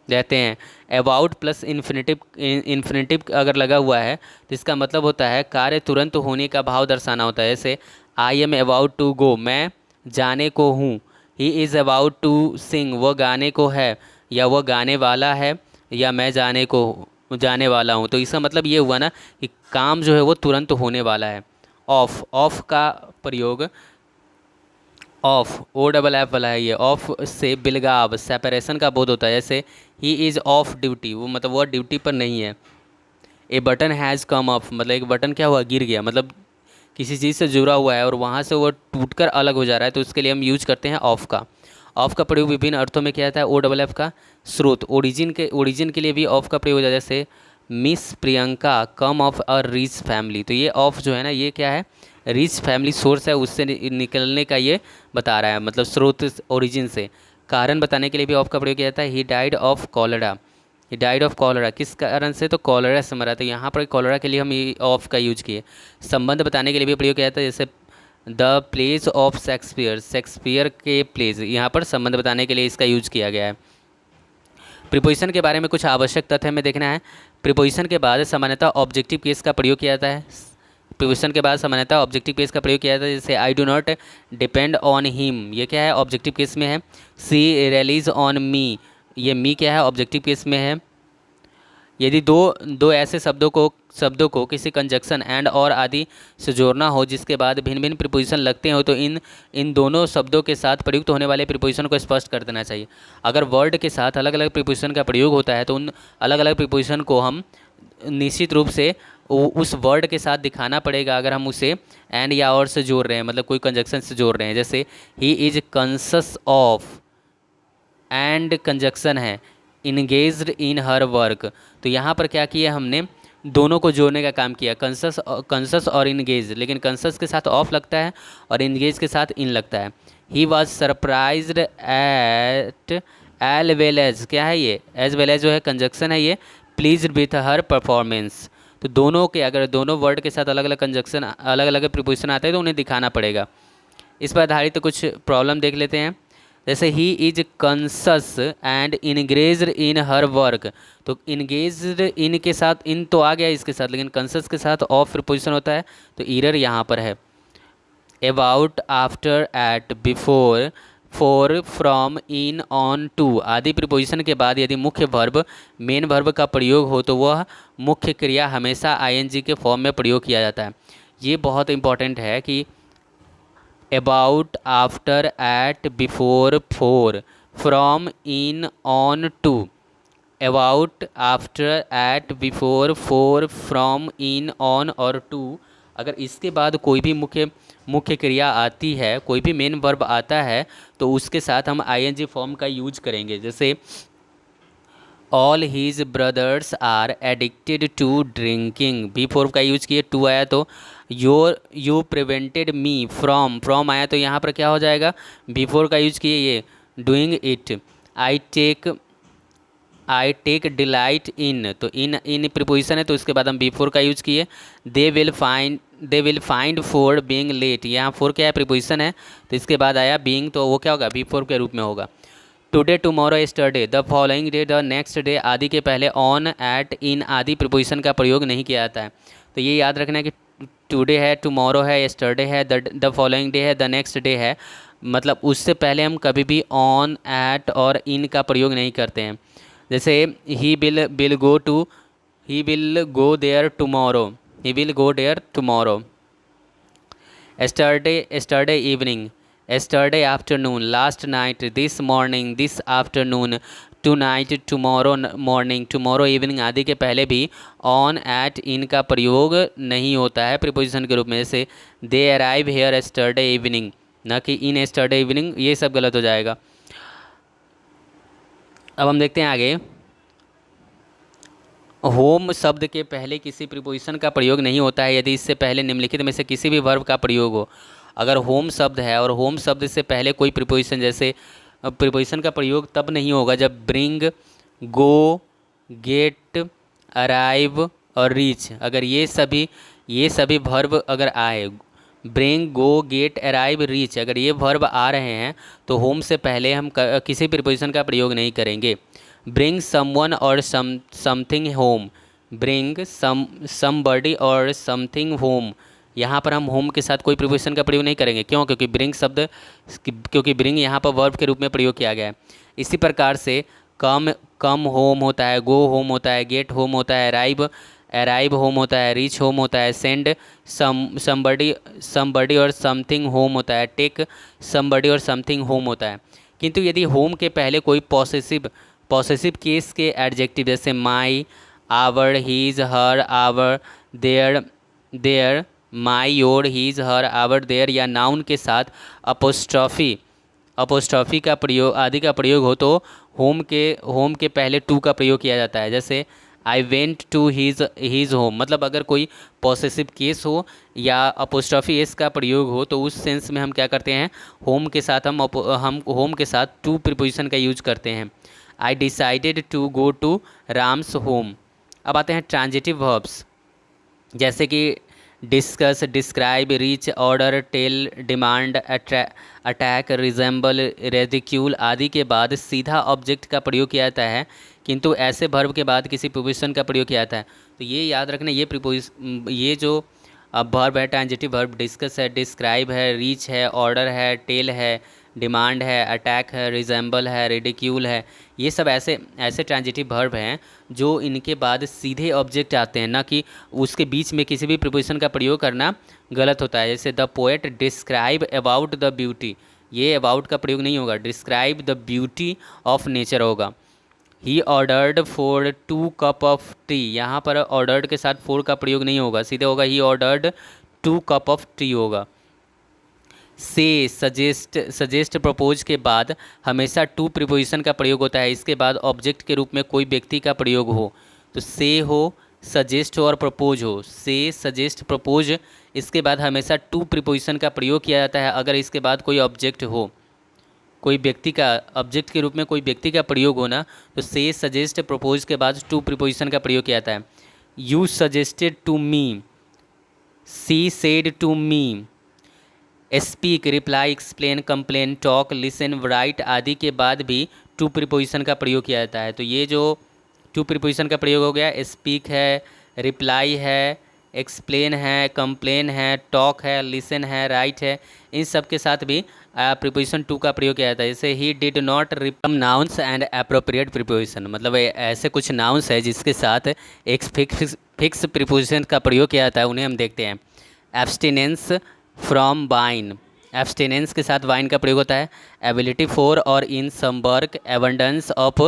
रहते हैं। अबाउट प्लस इन्फिनिटिव अगर लगा हुआ है तो इसका मतलब होता है कार्य तुरंत होने का भाव दर्शाना होता है। जैसे I am about to go, मैं जाने को हूँ। He is about to sing, वह गाने को है या वह गाने वाला है, या मैं जाने वाला हूँ। तो इसका मतलब ये हुआ ना कि काम जो है वो तुरंत होने वाला है। ऑफ का प्रयोग ऑफ OFF वाला है, ये ऑफ से बिलगाव सेपरेशन का बोध होता है। जैसे ही इज़ ऑफ ड्यूटी, वो मतलब वह ड्यूटी पर नहीं है। ए बटन हैज़ कम ऑफ, मतलब एक बटन क्या हुआ, गिर गया, मतलब किसी चीज़ से जुड़ा हुआ है और वहाँ से वो टूटकर अलग हो जा रहा है, तो उसके लिए हम यूज करते हैं ऑफ का। ऑफ का प्रयोग विभिन्न अर्थों में किया जाता है। OFF का स्रोत, ओरिजिन के लिए भी ऑफ का प्रयोग हो जाता है। जैसे miss Priyanka come of a rich family, तो ये ऑफ जो है ना ये क्या है, रिच फैमिली सोर्स है, उससे निकलने का ये बता रहा है, मतलब स्रोत ओरिजिन से। कारण बताने के लिए भी ऑफ का प्रयोग किया जाता है। ही डाइड ऑफ कॉलरा, किस कारण से, तो कॉलरा से मरा। तो यहाँ पर कॉलरा के लिए हम ऑफ का यूज किए। संबंध बताने के लिए भी प्रयोग किया जाता है। जैसे द प्लेज ऑफ शेक्सपियर के प्लेज, यहाँ पर संबंध बताने के लिए इसका यूज किया गया है। प्रीपोजिशन के बारे में कुछ आवश्यक तथ्य हमें देखना है। प्रीपोजिशन के बाद सामान्यतः ऑब्जेक्टिव केस का प्रयोग किया जाता है। प्रीपोजिशन के बाद सामान्यतः ऑब्जेक्टिव केस का प्रयोग किया जाता है। जैसे I do not depend on him, ये क्या है, ऑब्जेक्टिव केस में है। सी रिलीज ऑन मी, ये मी क्या है, ऑब्जेक्टिव केस में है। यदि दो ऐसे शब्दों को किसी कंजक्शन एंड और आदि से जोड़ना हो जिसके बाद भिन्न भिन्न प्रीपोजिशन लगते हो तो इन दोनों शब्दों के साथ प्रयुक्त होने वाले प्रीपोजिशन को स्पष्ट कर देना चाहिए। अगर वर्ड के साथ अलग अलग प्रीपोजिशन का प्रयोग होता है तो उन अलग अलग प्रीपोजिशन को हम निश्चित रूप से उस वर्ड के साथ दिखाना पड़ेगा अगर हम उसे एंड या और से जोड़ रहे हैं, मतलब कोई कंजक्शन से जोड़ रहे हैं। जैसे he is conscious of, and conjunction है, इंगेज्ड इन हर वर्क। तो यहाँ पर क्या किया हमने, दोनों को जोड़ने का काम किया, कंसस और इंगेज, लेकिन कंसस के साथ ऑफ लगता है और इंगेज के साथ इन लगता है। He was surprised at L well as, क्या है ये, एज वेल एज जो है कंजक्शन है ये, प्लीज विथ हर परफॉर्मेंस। तो दोनों के, अगर दोनों वर्ड के साथ अलग अलग कंजक्शन, अलग अलग प्रीपोजिशन आते हैं तो उन्हें दिखाना पड़ेगा। इस पर आधारित तो कुछ प्रॉब्लम देख लेते हैं। जैसे he is conscious and engaged in her work, तो इंगेज्ड इन के साथ इन तो आ गया इसके साथ, लेकिन कॉन्शस के साथ ऑफ प्रीपोजिशन होता है, तो एरर यहाँ पर है। About, after, at, before, for, from, in, on, to आदि प्रीपोजिशन के बाद यदि मुख्य वर्ब, मेन वर्ब का प्रयोग हो तो वह मुख्य क्रिया हमेशा आईएनजी के फॉर्म में प्रयोग किया जाता है। ये बहुत इंपॉर्टेंट है कि about, after, at, before, for, from, in, on, to, about, after, at, before, for, from, in, on और टू, अगर इसके बाद कोई भी मुख्य क्रिया आती है, कोई भी मेन वर्ब आता है, तो उसके साथ हम आईएनजी फॉर्म का यूज करेंगे। जैसे all his brothers are addicted to drinking, before का यूज किए, टू आया तो यू प्रिवेंटेड मी फ्रॉम आया तो यहाँ पर क्या हो जाएगा, बी फोर का यूज किए ये doing it. I take delight in, तो इन प्रीपोजिशन है तो उसके बाद हम बी फोर का यूज किए। They will find for being late, यहाँ फोर क्या है, प्रीपोजिशन है, तो इसके बाद आया बीइंग, तो वो क्या होगा, बी फोर के रूप में होगा। Today, tomorrow, yesterday, the following day, the next day आदि के पहले ऑन, एट, इन आदि प्रीपोजिशन का प्रयोग नहीं किया जाता है। तो ये याद रखना है कि टुडे है, टुमारो है, यस्टरडे है, द फॉलोइंग डे है, द नेक्स्ट डे है, मतलब उससे पहले हम कभी भी ऑन, एट और इन का प्रयोग नहीं करते हैं। जैसे he will go there tomorrow, he will go there tomorrow. yesterday evening, yesterday afternoon, last night, this morning, this afternoon, tonight, tomorrow morning, tomorrow evening आदि के पहले भी on, at, in का प्रयोग नहीं होता है प्रीपोजिशन के रूप में। जैसे they arrive here yesterday evening, ना कि in yesterday evening, ये सब गलत हो जाएगा। अब हम देखते हैं आगे, होम शब्द के पहले किसी प्रीपोजिशन का प्रयोग नहीं होता है यदि इससे पहले निम्नलिखित में से किसी भी वर्ब का प्रयोग हो। अगर होम शब्द है और होम शब्द से पहले कोई प्रीपोजिशन, जैसे प्रीपोजिशन का प्रयोग तब नहीं होगा जब ब्रिंग, गो, गेट, अराइव और रीच, अगर ये सभी वर्ब अगर आए, ब्रिंग, गो, गेट, अराइव, रीच, अगर ये वर्ब आ रहे हैं तो होम से पहले हम किसी प्रीपोजिशन का प्रयोग नहीं करेंगे। ब्रिंग समवन और समथिंग होम, ब्रिंग समबडी और समथिंग होम, यहाँ पर हम होम के साथ कोई प्रीपोजिशन का प्रयोग नहीं करेंगे। क्यों? क्योंकि ब्रिंग यहाँ पर वर्ब के रूप में प्रयोग किया गया है। इसी प्रकार से कम होम होता है, गो होम होता है, गेट होम होता है, अराइव होम होता है, रीच होम होता है, सेंड समबडी और समथिंग होम होता है, टेक समबडी और समथिंग होम होता है। किंतु यदि होम के पहले कोई पॉसेसिव केस के एडजेक्टिव जैसे my, our, his, her, our, their, my, your, his, her, our, their या नाउन के साथ अपोस्ट्रॉफी का प्रयोग आदि का प्रयोग हो तो होम के पहले टू का प्रयोग किया जाता है। जैसे I went to his home, मतलब अगर कोई पॉसेसिव केस हो या अपोस्ट्रॉफी एस का प्रयोग हो तो उस सेंस में हम क्या करते हैं, होम के साथ हम होम के साथ टू प्रीपोजिशन का यूज करते हैं। I decided to go to Ram's home. अब आते हैं ट्रांजिटिव वर्ब्स, जैसे कि discuss, describe, reach, order, tell, demand, attack, resemble, ridicule आदि के बाद सीधा ऑब्जेक्ट का प्रयोग किया जाता है, किंतु ऐसे वर्ब के बाद किसी प्रीपोजिशन का प्रयोग किया जाता है। तो ये याद रखना, ये जो वर्ब है ट्रांजिटिव वर्ब, डिस्कस है, डिस्क्राइब है, रीच है, ऑर्डर है, टेल है, डिमांड है, अटैक है, रिजेंबल है, रिडिक्यूल है, ये सब ऐसे ट्रांजिटिव वर्ब हैं जो इनके बाद सीधे ऑब्जेक्ट आते हैं, ना कि उसके बीच में किसी भी प्रीपोजिशन का प्रयोग करना गलत होता है। जैसे the poet describe about the beauty, ये अबाउट का प्रयोग नहीं होगा, describe the beauty of nature होगा। He ordered for 2 cup of tea, यहाँ पर ऑर्डर्ड के साथ फोर का प्रयोग नहीं होगा, सीधे होगा he ordered 2 cup of T होगा। से सजेस्ट प्रपोज के बाद हमेशा टू प्रीपोजिशन का प्रयोग होता है, इसके बाद ऑब्जेक्ट के रूप में कोई व्यक्ति का प्रयोग हो, तो से हो, सजेस्ट हो और प्रपोज हो। से सजेस्ट प्रपोज, इसके बाद हमेशा टू प्रीपोजिशन का प्रयोग किया जाता है अगर इसके बाद कोई ऑब्जेक्ट हो, कोई व्यक्ति का, ऑब्जेक्ट के रूप में कोई व्यक्ति का प्रयोग होना, तो से सजेस्ट प्रपोज के बाद टू प्रीपोजिशन का प्रयोग किया जाता है। You suggested to me, she said to me, speak, reply, explain, complain, talk, listen, write आदि के बाद भी टू प्रीपोजिशन का प्रयोग किया जाता है। तो ये जो टू प्रीपोजिशन का प्रयोग हो गया, स्पीक है, रिप्लाई है, एक्सप्लेन है, कंप्लेन है, टॉक है, लिसन है, राइट है, इन सब के साथ भी प्रीपोजिशन टू का प्रयोग किया जाता है। जैसे he did not renounce and appropriate preposition, मतलब ऐसे कुछ नाउंस है जिसके साथ एक फिक्स प्रीपोजिशन का प्रयोग किया जाता है, उन्हें हम देखते हैं। एब्सटिनेंस फ्रॉम वाइन, एब्सटिनेंस के साथ वाइन का प्रयोग होता है। एबिलिटी फॉर और in some work, abundance of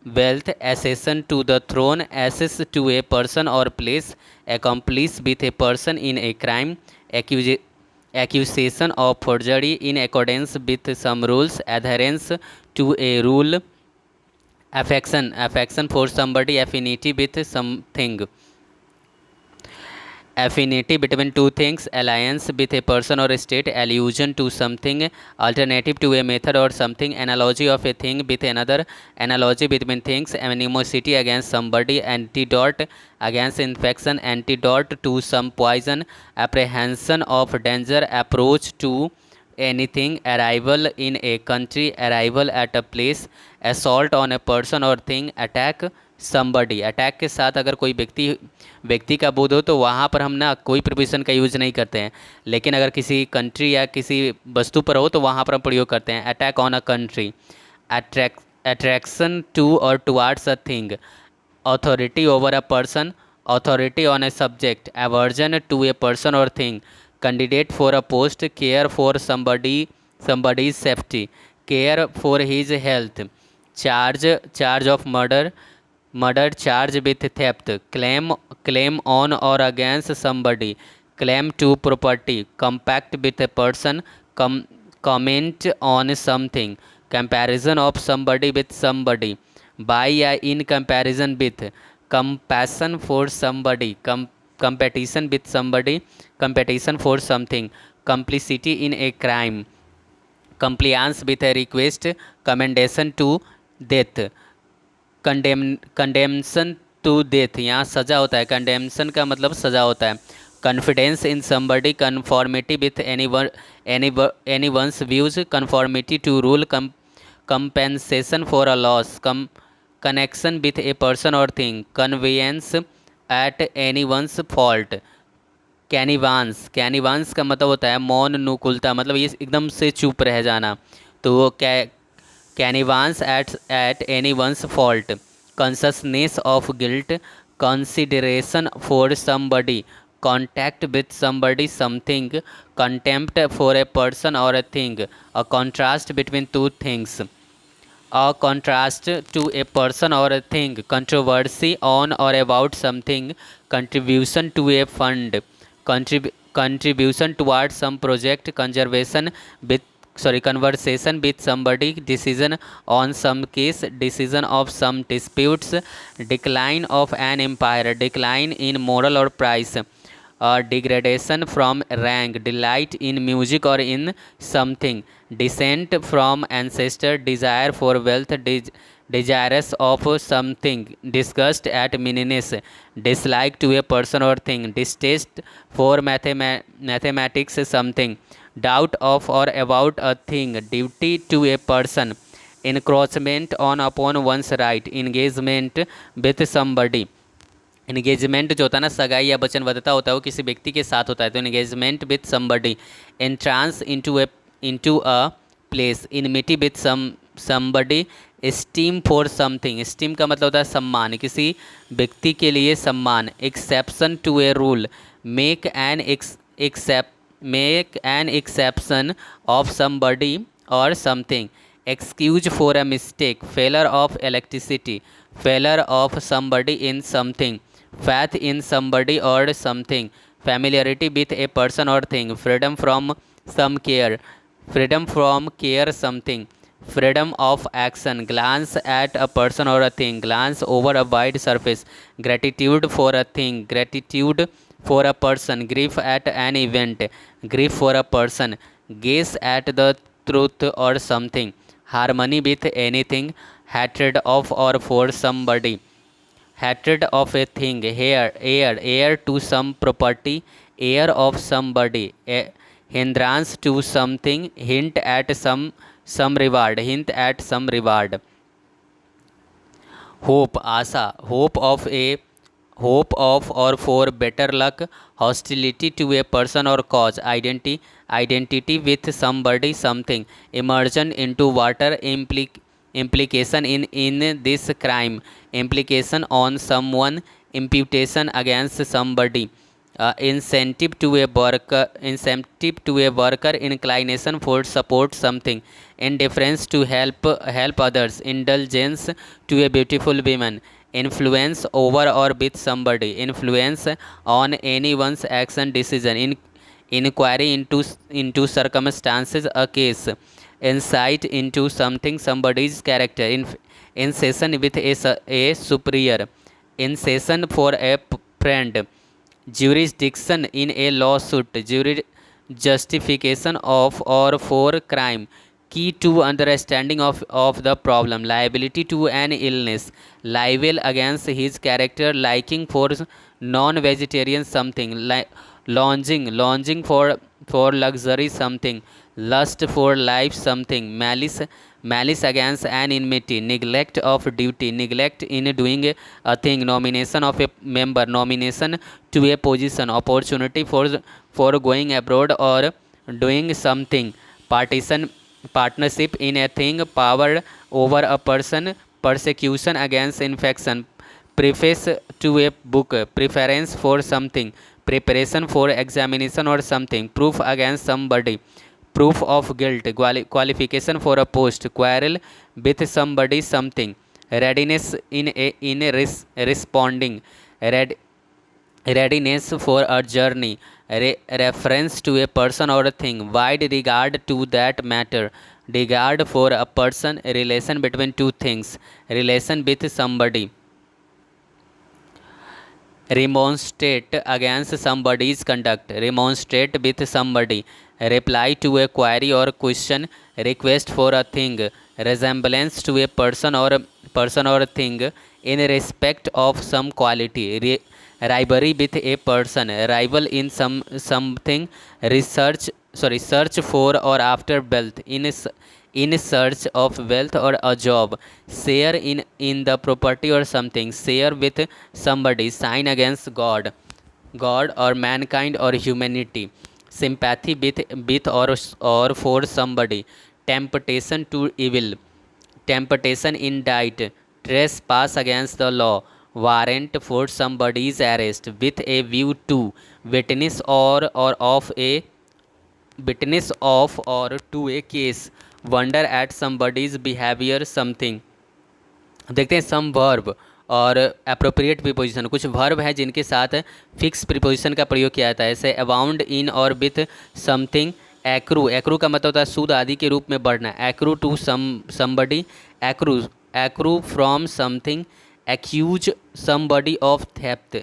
wealth, accession to the throne, access to a person और place, accomplice with a person in a crime, accusation of forgery in accordance with some rules, adherence to a rule, affection for somebody, affinity with something, affinity between two things, alliance with a person or a state, allusion to something, alternative to a method or something, analogy of a thing with another, analogy between things, animosity against somebody, antidote against infection, antidote to some poison, apprehension of danger, approach to anything, arrival in a country, arrival at a place, assault on a person or thing, attack somebody, attack के साथ अगर कोई व्यक्ति का बोध हो तो वहाँ पर हम ना कोई प्रीपोजिशन का यूज़ नहीं करते हैं, लेकिन अगर किसी कंट्री या किसी वस्तु पर हो तो वहाँ पर हम प्रयोग करते हैं। Attack on a country, attraction to और towards a thing, authority over a person, authority on a subject, aversion to a person or thing, candidate for a post, care for somebody's safety, care for his health, charge of murder charge with theft, claim on or against somebody, claim to property, compact with a person, comment on something, comparison of somebody with somebody, by या in comparison with, compassion for somebody, competition with somebody, competition for something, complicity in a crime, compliance with a request, commendation to death, condemnation to death, यहाँ सज़ा होता है, कंडेम्सन का मतलब सज़ा होता है। Confidence in somebody, conformity with any one's views, conformity to rule, compensation for a loss, connection with a person और thing, connivance at any one's fault. Connivance का मतलब होता है मौन नुकुलता, मतलब ये एकदम से चुप रह जाना, तो वो connivance at any one's fault. Consciousness of guilt, consideration for somebody, contact with somebody something, contempt for a person और a thing, a contrast between two things, a contrast to a person or a thing, controversy on or about something, contribution to a fund, contribution towards some project, conversation with somebody, decision on some case, decision of some disputes, decline of an empire, decline in moral or price, degradation from rank, delight in music or in something, descent from ancestor, desire for wealth, desirous of something, disgust at meanness, dislike to a person or thing, distaste for mathematics something, doubt of or about a thing, duty to a person, encroachment on upon one's right, engagement with somebody। Engagement जो होता है ना, सगाई या वचनबद्धता होता है, वो किसी व्यक्ति के साथ होता है, तो engagement with somebody. Entrance into a place, enmity with somebody, esteem for something, esteem का मतलब होता है सम्मान, किसी व्यक्ति के लिए सम्मान। Exception to a rule, make an exception of somebody और something, excuse for a mistake, failure of electricity, failure of somebody in something, faith in somebody or something, familiarity with a person or thing, freedom from some care, freedom from care something, freedom of action, glance at a person or a thing, glance over a wide surface, gratitude for a thing, gratitude for a person, grief at an event, grief for a person, gaze at the truth or something, harmony with anything, hatred of or for somebody, hatred of a thing, heir to some property, heir of somebody, hindrance to something, hint at some reward, hint at some reward, hope, asa, hope of or for better luck, hostility to a person or cause, identity with somebody something, immersion into water, implication in this crime, implication on someone, imputation against somebody, incentive to a worker, inclination for support something, indifference to help others, indulgence to a beautiful woman, influence over or with somebody, influence on anyone's action decision, inquiry into circumstances, a case, insight into something somebody's character, in session with a superior, in session for a friend, jurisdiction in a lawsuit, justification of or for crime, key to understanding of the problem, liability to an illness, liable against his character, liking for non-vegetarian something, longing for luxury something, lust for life something, malice against an enmity, neglect of duty, neglect in doing a thing, nomination of a member, nomination to a position, opportunity for going abroad or doing something, partition, partnership in a thing, power over a person, persecution against infection, preface to a book, preference for something, preparation for examination or something, proof against somebody, proof of guilt, qualification for a post, quarrel with somebody something, readiness in responding, read, readiness for a journey, reference to a person or a thing, wide regard to that matter, regard for a person, relation between two things, relation with somebody, remonstrate against somebody's conduct, remonstrate with somebody, reply to a query or question, request for a thing, resemblance to a person or thing in respect of some quality, rivalry with a person, rival in something, research, search for or after wealth, in search of wealth or a job, share in the property or something, share with somebody, sign against god or mankind or humanity, sympathy with or for somebody, temptation to evil, temptation indict, trespass against the law, warrant for somebody's arrest, with a view to, witness or of a witness of or to a case, wonder at somebody's behavior something। देखते हैं सम verb और appropriate preposition, कुछ verb हैं जिनके साथ fix preposition का प्रयोग किया जाता है, जैसे अबाउंड इन और विथ समथिंग, एक्रू, एक्रू का मतलब होता है सूद आदि के रूप में बढ़ना, accrue to somebody, accrue, accrue from something, accuse somebody of theft,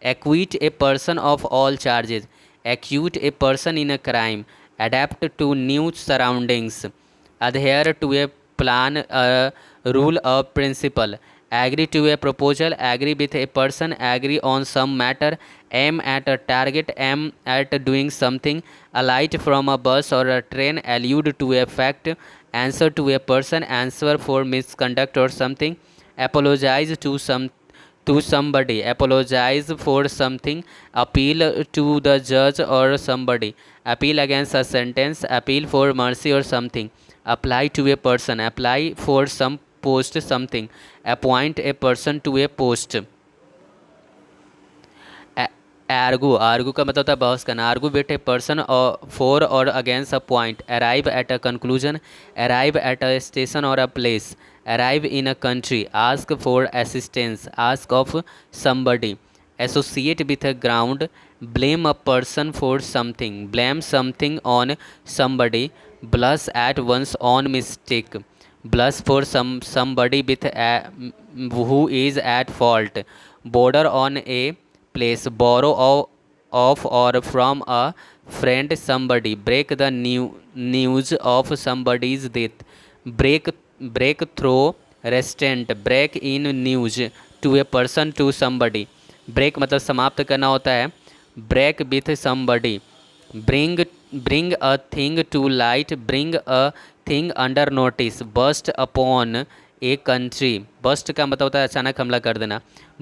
acquit a person of all charges, accute a person in a crime, adapt to new surroundings, adhere to a plan, a rule, a principle, agree to a proposal, agree with a person, agree on some matter, aim at a target, aim at doing something, alight from a bus or a train, allude to a fact, answer to a person, answer for misconduct or something, apologize to somebody, apologize for something, appeal to the judge or somebody, appeal against a sentence, appeal for mercy or something, apply to a person, apply for some post something, appoint a person to a post, argue, argue का मतलब होता है बहस करना। Argue with a person और for और against a point. Arrive at a conclusion, arrive at a station और a place, arrive in a country, ask for assistance, ask of somebody, associate with a ground, blame a person for something, blame something on somebody, blush at one's own mistake, blush for somebody with who is at fault, border on a place, borrow of or from a friend somebody, break the news of somebody's death, break break through restraint, break in news to a person to somebody, break मतलब समाप्त करना होता है, break with somebody, bring bring a thing to light, bring a thing under notice, burst upon a country, burst का मतलब होता है अचानक हमला कर देना,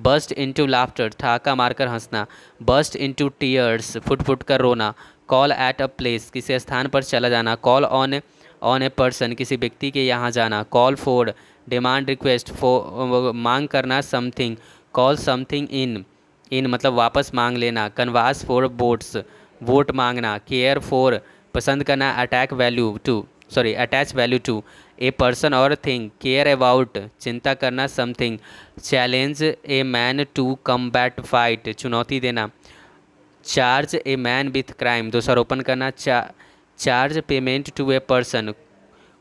burst into laughter, ठाका मारकर हंसना, burst into tears, foot foot कर रोना, call at a place, किसी स्थान पर चला जाना, call on a person, किसी व्यक्ति के यहाँ जाना, call for, demand request for, मांग करना something, call something in मतलब वापस मांग लेना, कन्वास फॉर वोट्स, वोट मांगना, केयर फॉर पसंद करना, attach value to a person और थिंग, केयर अबाउट चिंता करना something, challenge a man to combat fight चुनौती देना, charge a man with crime दोषारोपण करना, charge payment to a person,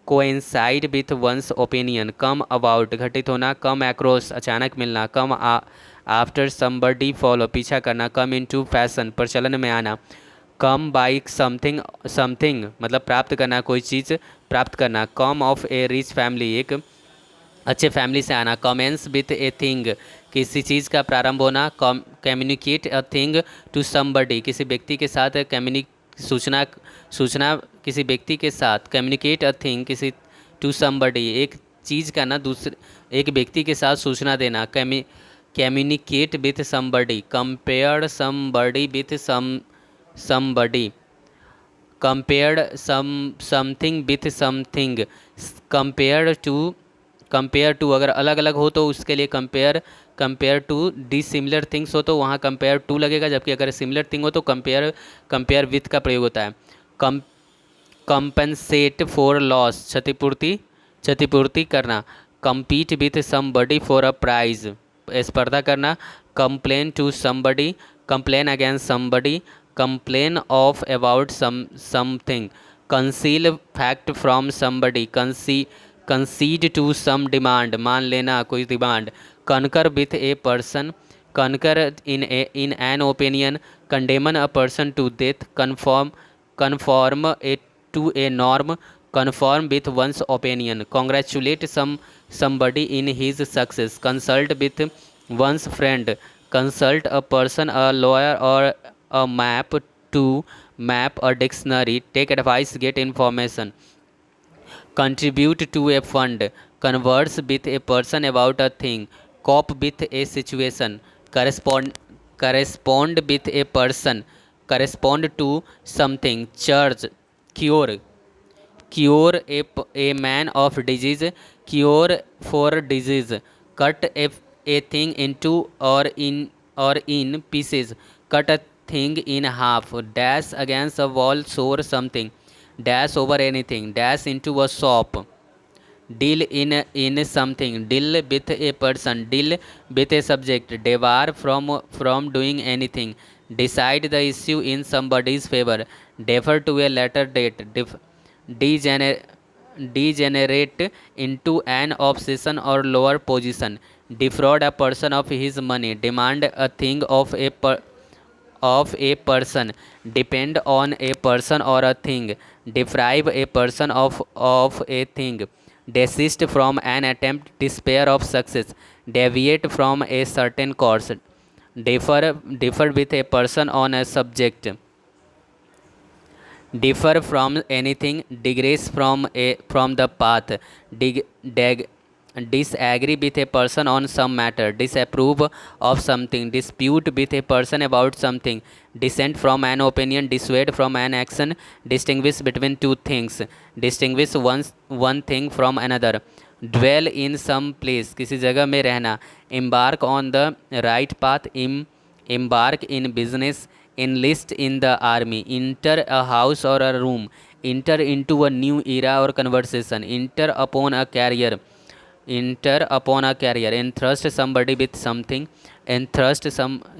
coincide with one's opinion come about घटित होना, कम across अचानक मिलना, कम आफ्टर समबडी फॉलो पीछा करना, कम इनटू फैशन प्रचलन में आना, कम बाई समथिंग समथिंग मतलब प्राप्त करना कोई चीज़ प्राप्त करना, कम ऑफ ए रिच फैमिली एक अच्छे फैमिली से आना, कमेंस विथ ए थिंग किसी चीज़ का प्रारंभ होना, communicate a thing to somebody किसी व्यक्ति के साथ सूचना सूचना किसी व्यक्ति के साथ, कम्युनिकेट अ थिंग किसी टू समबडी एक चीज़ का ना दूसरे एक व्यक्ति के साथ सूचना देना, communicate with somebody, compare somebody with somebody, compared something with something, compare to अगर अलग अलग हो तो उसके लिए कंपेयर टू, डिसिमिलर थिंग्स हो तो वहाँ कंपेयर टू लगेगा, जबकि अगर सिमिलर थिंग हो तो कंपेयर विथ का प्रयोग होता है, कम कंपनसेट फॉर लॉस क्षतिपूर्ति करना, compete with somebody for a prize स्पर्धा करना, complain to somebody, complain against somebody, complain of about something, conceal fact from somebody, concede to some demand मान लेना कोई demand, concur with a person, concur in an opinion, condemn a person to death, conform to a norm, conform with one's opinion, congratulate somebody in his success, consult with one's friend, consult a person, a lawyer or a map to map a dictionary, take advice, get information, contribute to a fund, converse with a person about a thing, cope with a situation, correspond with a person, correspond to something, charge, cure, a man of disease, cure for disease, cut a thing into or in pieces, cut a thing in half, dash against a wall, soar something, dash over anything, dash into a shop, deal in something, deal with a person, deal with a subject, debar from doing anything, decide the issue in somebody's favor, defer to a later date, degener- degenerate into an obsession or lower position, defraud a person of his money, demand a thing of a person, depend on a person or a thing, deprive a person of a thing, desist from an attempt, despair of success, deviate from a certain course, differ with a person on a subject, differ from anything, digress from the path, disagree with a person on some matter, disapprove of something, dispute with a person about something, dissent from an opinion, dissuade from an action, distinguish between two things, distinguish one thing from another, dwell in some place किसी जगह में रहना, embark on the right path, embark in business, enlist in the army, enter a house or a room, enter into a new era or conversation, enter upon a career, entrust somebody with something, entrust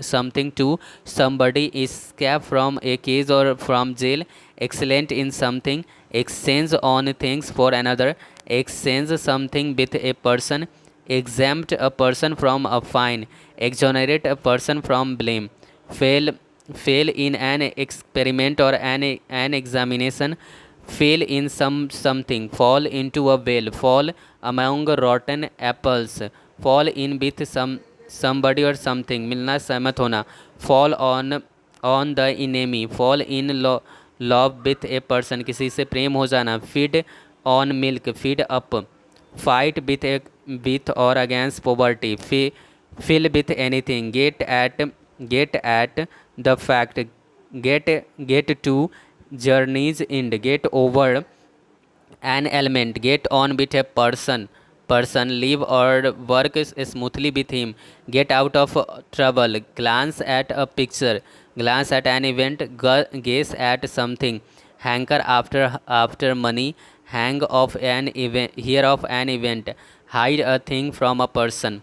something to somebody, escape from a case or from jail, excellent in something, exchange on things for another, exchange something with a person, exempt a person from a fine, exonerate a person from blame, fail fail in an experiment or an examination, fail in something, fall into a well, fall among rotten apples, fall in with somebody or something, मिलना सहमत होना, fall on the enemy, fall in love with a person, किसी से प्रेम हो जाना, feed on milk, feed up, fight with or against poverty, fill with anything, get at the fact, get to journey's end, get over an element, get on with a person, live or work smoothly with him, get out of trouble, glance at a picture, glance at an event, gaze at something, hanker after money, hang of an event, hear of an event, hide a thing from a person,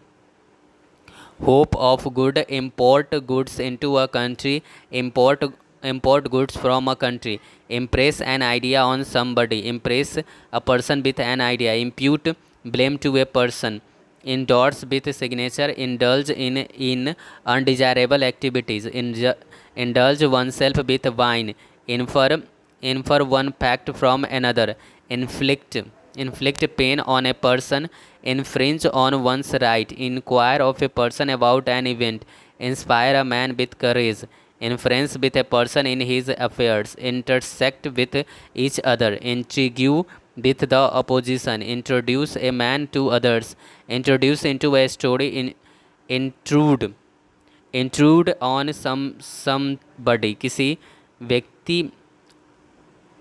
hope of good, import goods into a country, import goods from a country, impress an idea on somebody, impress a person with an idea, impute blame to a person, endorse with signature, indulge in undesirable activities, indulge oneself with wine, infer infer one fact from another, inflict pain on a person, infringe on one's right, inquire of a person about an event, inspire a man with courage, influence with a person in his affairs, intersect with each other, intrigue with the opposition, introduce a man to others, introduce into a story, intrude on somebody, किसी व्यक्ति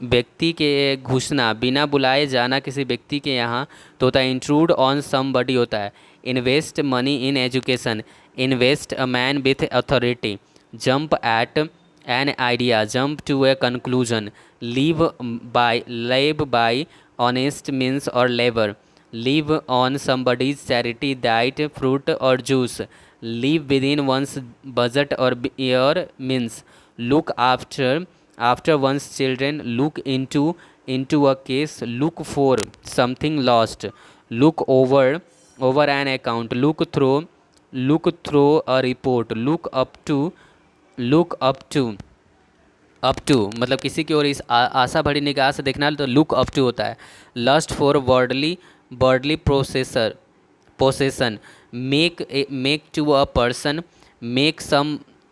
व्यक्ति के घुसना, बिना बुलाए जाना किसी व्यक्ति के यहाँ तो होता है इंट्रूड ऑन समबडी होता है, invest money in education, invest a man with authority, jump at an idea, jump to a conclusion, live by honest means और labour, live on somebody's charity, diet fruit और juice, live within one's budget और your means, look after one's children, look into a case, look for something lost, look over an account, look through a report, look up to मतलब किसी की ओर इस आशा भरी निगाह से देखना तो लुक अप टू होता है, lust for worldly possession, make to a person,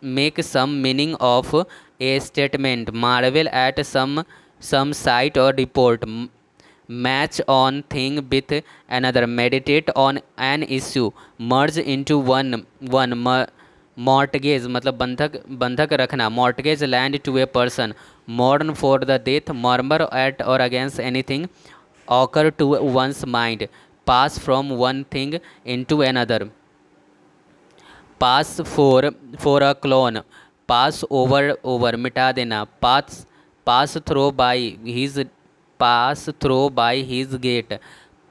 make some meaning of a statement, marvel at some sight or report, match on thing with another, meditate on an issue, merge into one mortgage मतलब बंधक रखना, mortgage land to a person, mourn for the death, murmur at or against anything occur to one's mind, pass from one thing into another, pass for a clown, pass over मिटा देना, pass through by his gate,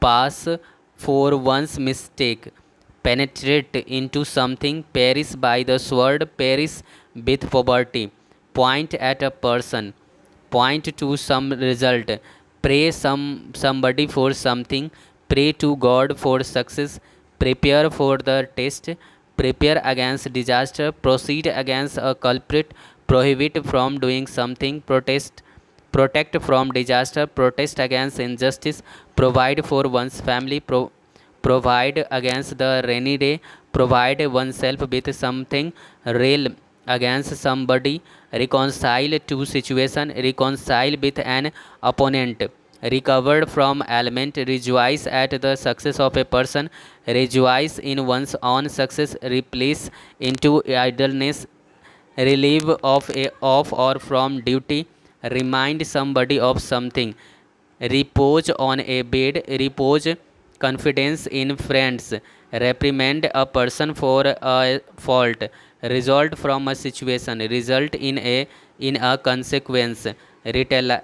pass for one's mistake, penetrate into something, perish by the sword, perish with poverty, point at a person, point to some result, pray somebody for something, pray to God for success, prepare for the test, prepare against disaster, proceed against a culprit, prohibit from doing something, protect from disaster, protest against injustice, provide for one's family, provide against the rainy day, provide oneself with something, rail against somebody, reconcile to situation, reconcile with an opponent, recovered from ailment, rejoice at the success of a person, rejoice in one's own success, replace into idleness, relieve of or from duty, remind somebody of something, repose on a bed, repose confidence in friends, reprimand a person for a fault, result from a situation, result in a consequence, retali-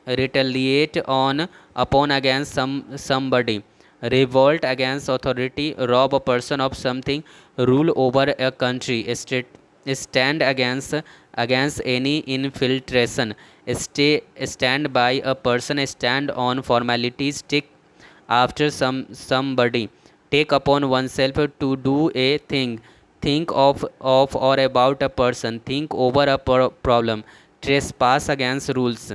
retaliate on upon against somebody, revolt against authority, rob a person of something, rule over a country, stand against any infiltration, stand by a person, stand on formalities, take after somebody, take upon oneself to do a thing, think of or about a person, think over a problem, trespass against rules,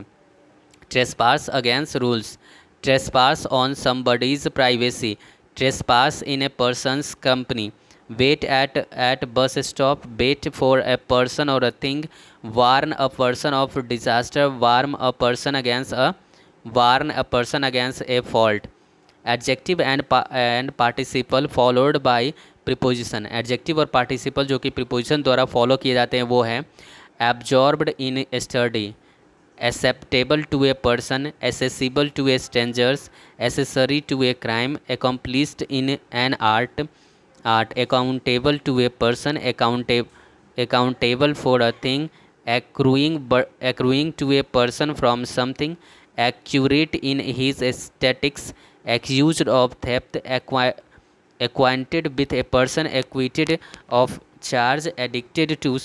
trespass against rules, trespass on somebody's privacy, trespass in a person's company, wait at bus stop, wait for a person or a thing, warn a person of disaster, warn a person against a fault. Adjective and participle followed by preposition, adjective और participle जो कि preposition द्वारा follow किए जाते हैं वो है absorbed in study, acceptable to a person, accessible to a strangers, accessory to a crime, accomplished in an art, accountable to a person, accountable for a thing, accruing to a person from something, accurate in his aesthetics, accused of theft, acquainted with a person, acquitted of charge, addicted to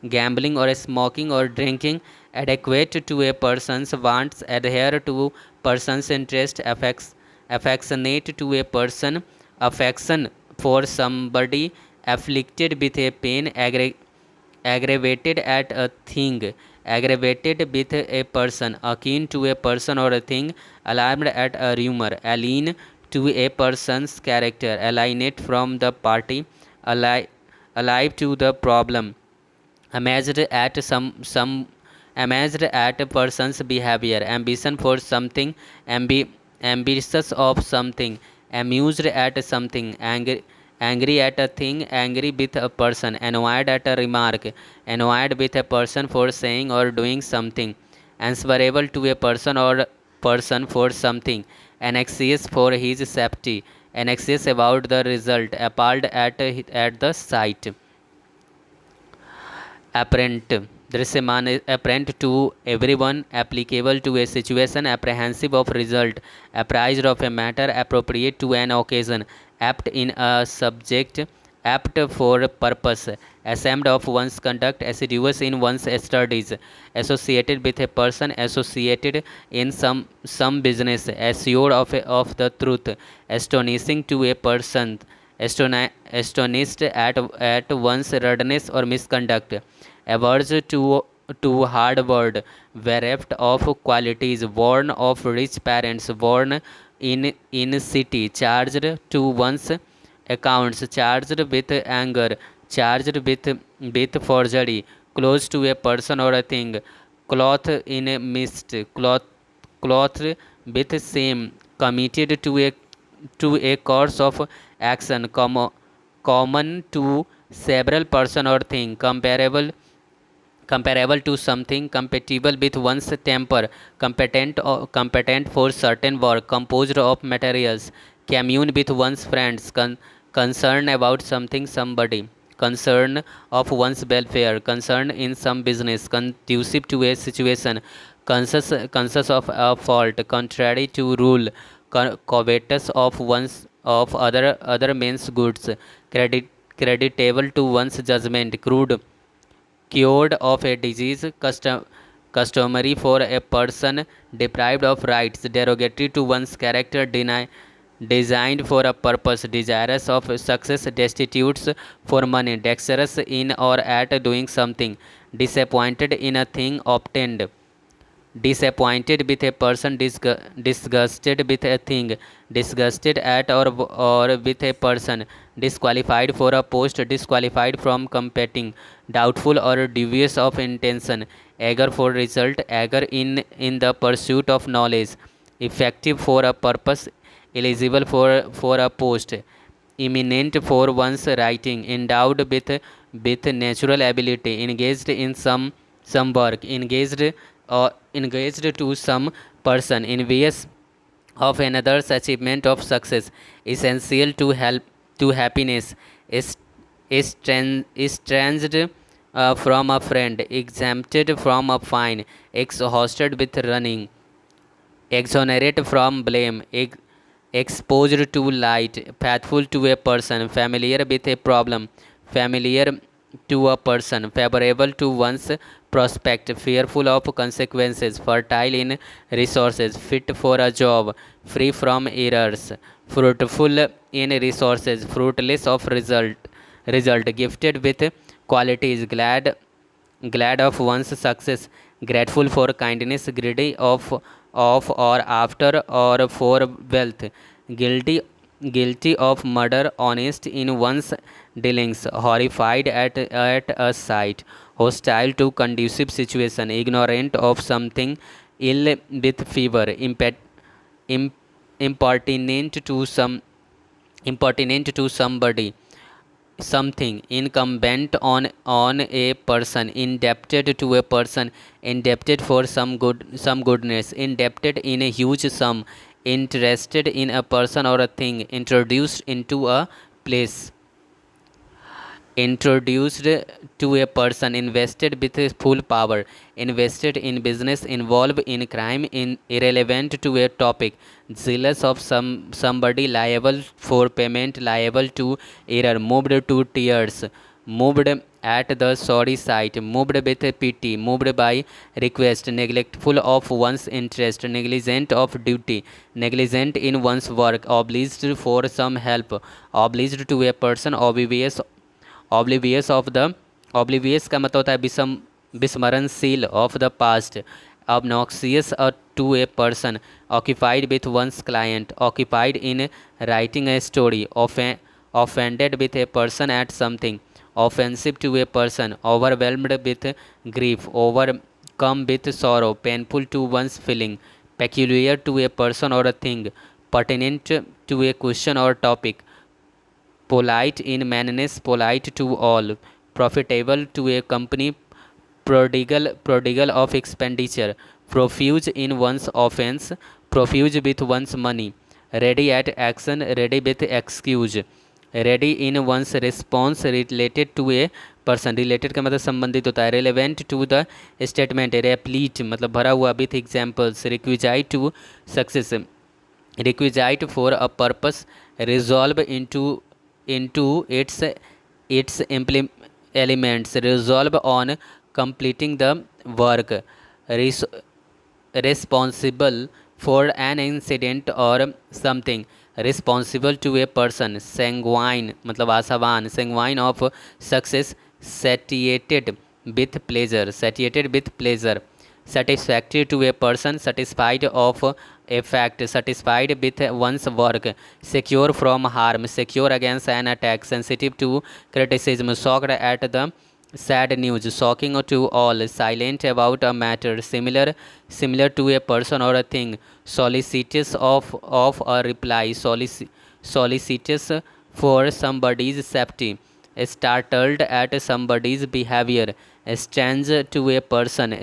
gambling or smoking or drinking, adequate to a person's wants, adhere to person's interest, affectionate to a person, affection for somebody, afflicted with a pain, aggravated at a thing, aggravated with a person, akin to a person or a thing, alarmed at a rumor, alien to a person's character, alienate from the party, alive, alive to the problem, amazed at some amazed at a person's behavior, ambition for something, ambitious of something, amused at something, angry at a thing, angry with a person, annoyed at a remark, annoyed with a person for saying or doing something, answerable to a person or person for something, anxious for his safety, anxious about the result, appalled at the sight, apparent, दृश्यमान, apparent to everyone, applicable to a situation, apprehensive of result, apprised of a matter, appropriate to an occasion, apt in a subject, apt for purpose, ashamed of one's conduct, assiduous in one's studies, associated with a person, associated in some business, assured of the truth, astonishing to a person, astonished at one's rudeness or misconduct, averse to hard word, bereft of qualities, born of rich parents, born in city, charged to one's accounts, charged with anger, charged with forgery, close to a person or a thing, cloth in a mist, cloth with shame, committed to a course of action, common to several person or thing, comparable to something, compatible with one's temper, competent for certain work, composed of materials, commune with one's friends, concern about something, somebody, concern of one's welfare, concern in some business, conducive to a situation, conscious of a fault, contrary to rule, covetous of other men's goods, creditable to one's judgment, crude, cured of a disease, customary for a person deprived of rights, derogatory to one's character, designed for a purpose, desirous of success, destitutes for money, dexterous in or at doing something, disappointed in a thing obtained, disappointed with a person, disgusted with a thing, disgusted at or with a person, disqualified for a post, disqualified from competing, doubtful or dubious of intention, eager for result, eager in the pursuit of knowledge, effective for a purpose, eligible for a post, eminent for one's writing, endowed with natural ability, engaged in some work, engaged to some person, envious of another's achievement of success, essential to help to happiness, estranged from a friend, exempted from a fine, exhausted with running, exonerate from blame, exposed to light, faithful to a person, familiar with a problem, familiar to a person, favorable to one's prospect, fearful of consequences, fertile in resources, fit for a job, free from errors, fruitful in resources, fruitless of result, gifted with qualities, glad of one's success, grateful for kindness, greedy of or after or for wealth, guilty guilty of murder, honest in one's dealings, horrified at a sight, hostile to conducive situation, ignorant of something, ill with fever, im- impertinent to some impertinent to somebody, something, incumbent on a person, indebted to a person, indebted for some goodness, indebted in a huge sum, interested in a person or a thing, introduced into a place, introduced to a person, invested with his full power, invested in business, involved in crime, in irrelevant to a topic, zealous of somebody, liable for payment, liable to error, moved to tears, moved at the sorry sight, moved with pity, moved by request, neglectful of one's interest, negligent of duty, negligent in one's work, obliged for some help, obliged to a person, oblivious का मतलब होता है विस्मरणशील of the past, obnoxious to a person, occupied with one's client, occupied in writing a story, offended with a person at something, offensive to a person, overwhelmed with grief, overcome with sorrow, painful to one's feeling, peculiar to a person or a thing, pertinent to a question or topic, polite in manners, polite to all, profitable to a company, prodigal of expenditure, profuse in one's offense, profuse with one's money, ready at action, ready with excuse, ready in one's response, related to a person, related का मतलब संबंधित होता है, relevant to the statement, replete मतलब भरा हुआ with examples, requisite to success, requisite for a purpose, resolve into its elements, resolve on completing the work, res- responsible for an incident or something, responsible to a person, sanguine मतलब आशावान, sanguine of success, satiated with pleasure, satisfactory to a person, satisfied of a fact, satisfied with one's work, secure from harm, secure against an attack, sensitive to criticism, shocked at the sad news, shocking to all, silent about a matter, similar to a person or a thing, solicitous of a reply, solicitous for somebody's safety, startled at somebody's behavior, strange to a person,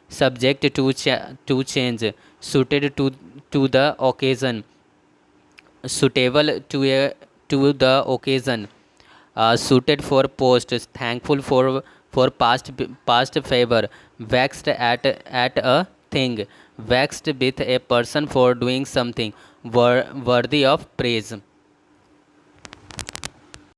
subject to change, suited to the occasion, suitable to the occasion, suited for post, thankful for past favor, vexed at a thing, vexed with a person for doing something worthy of praise.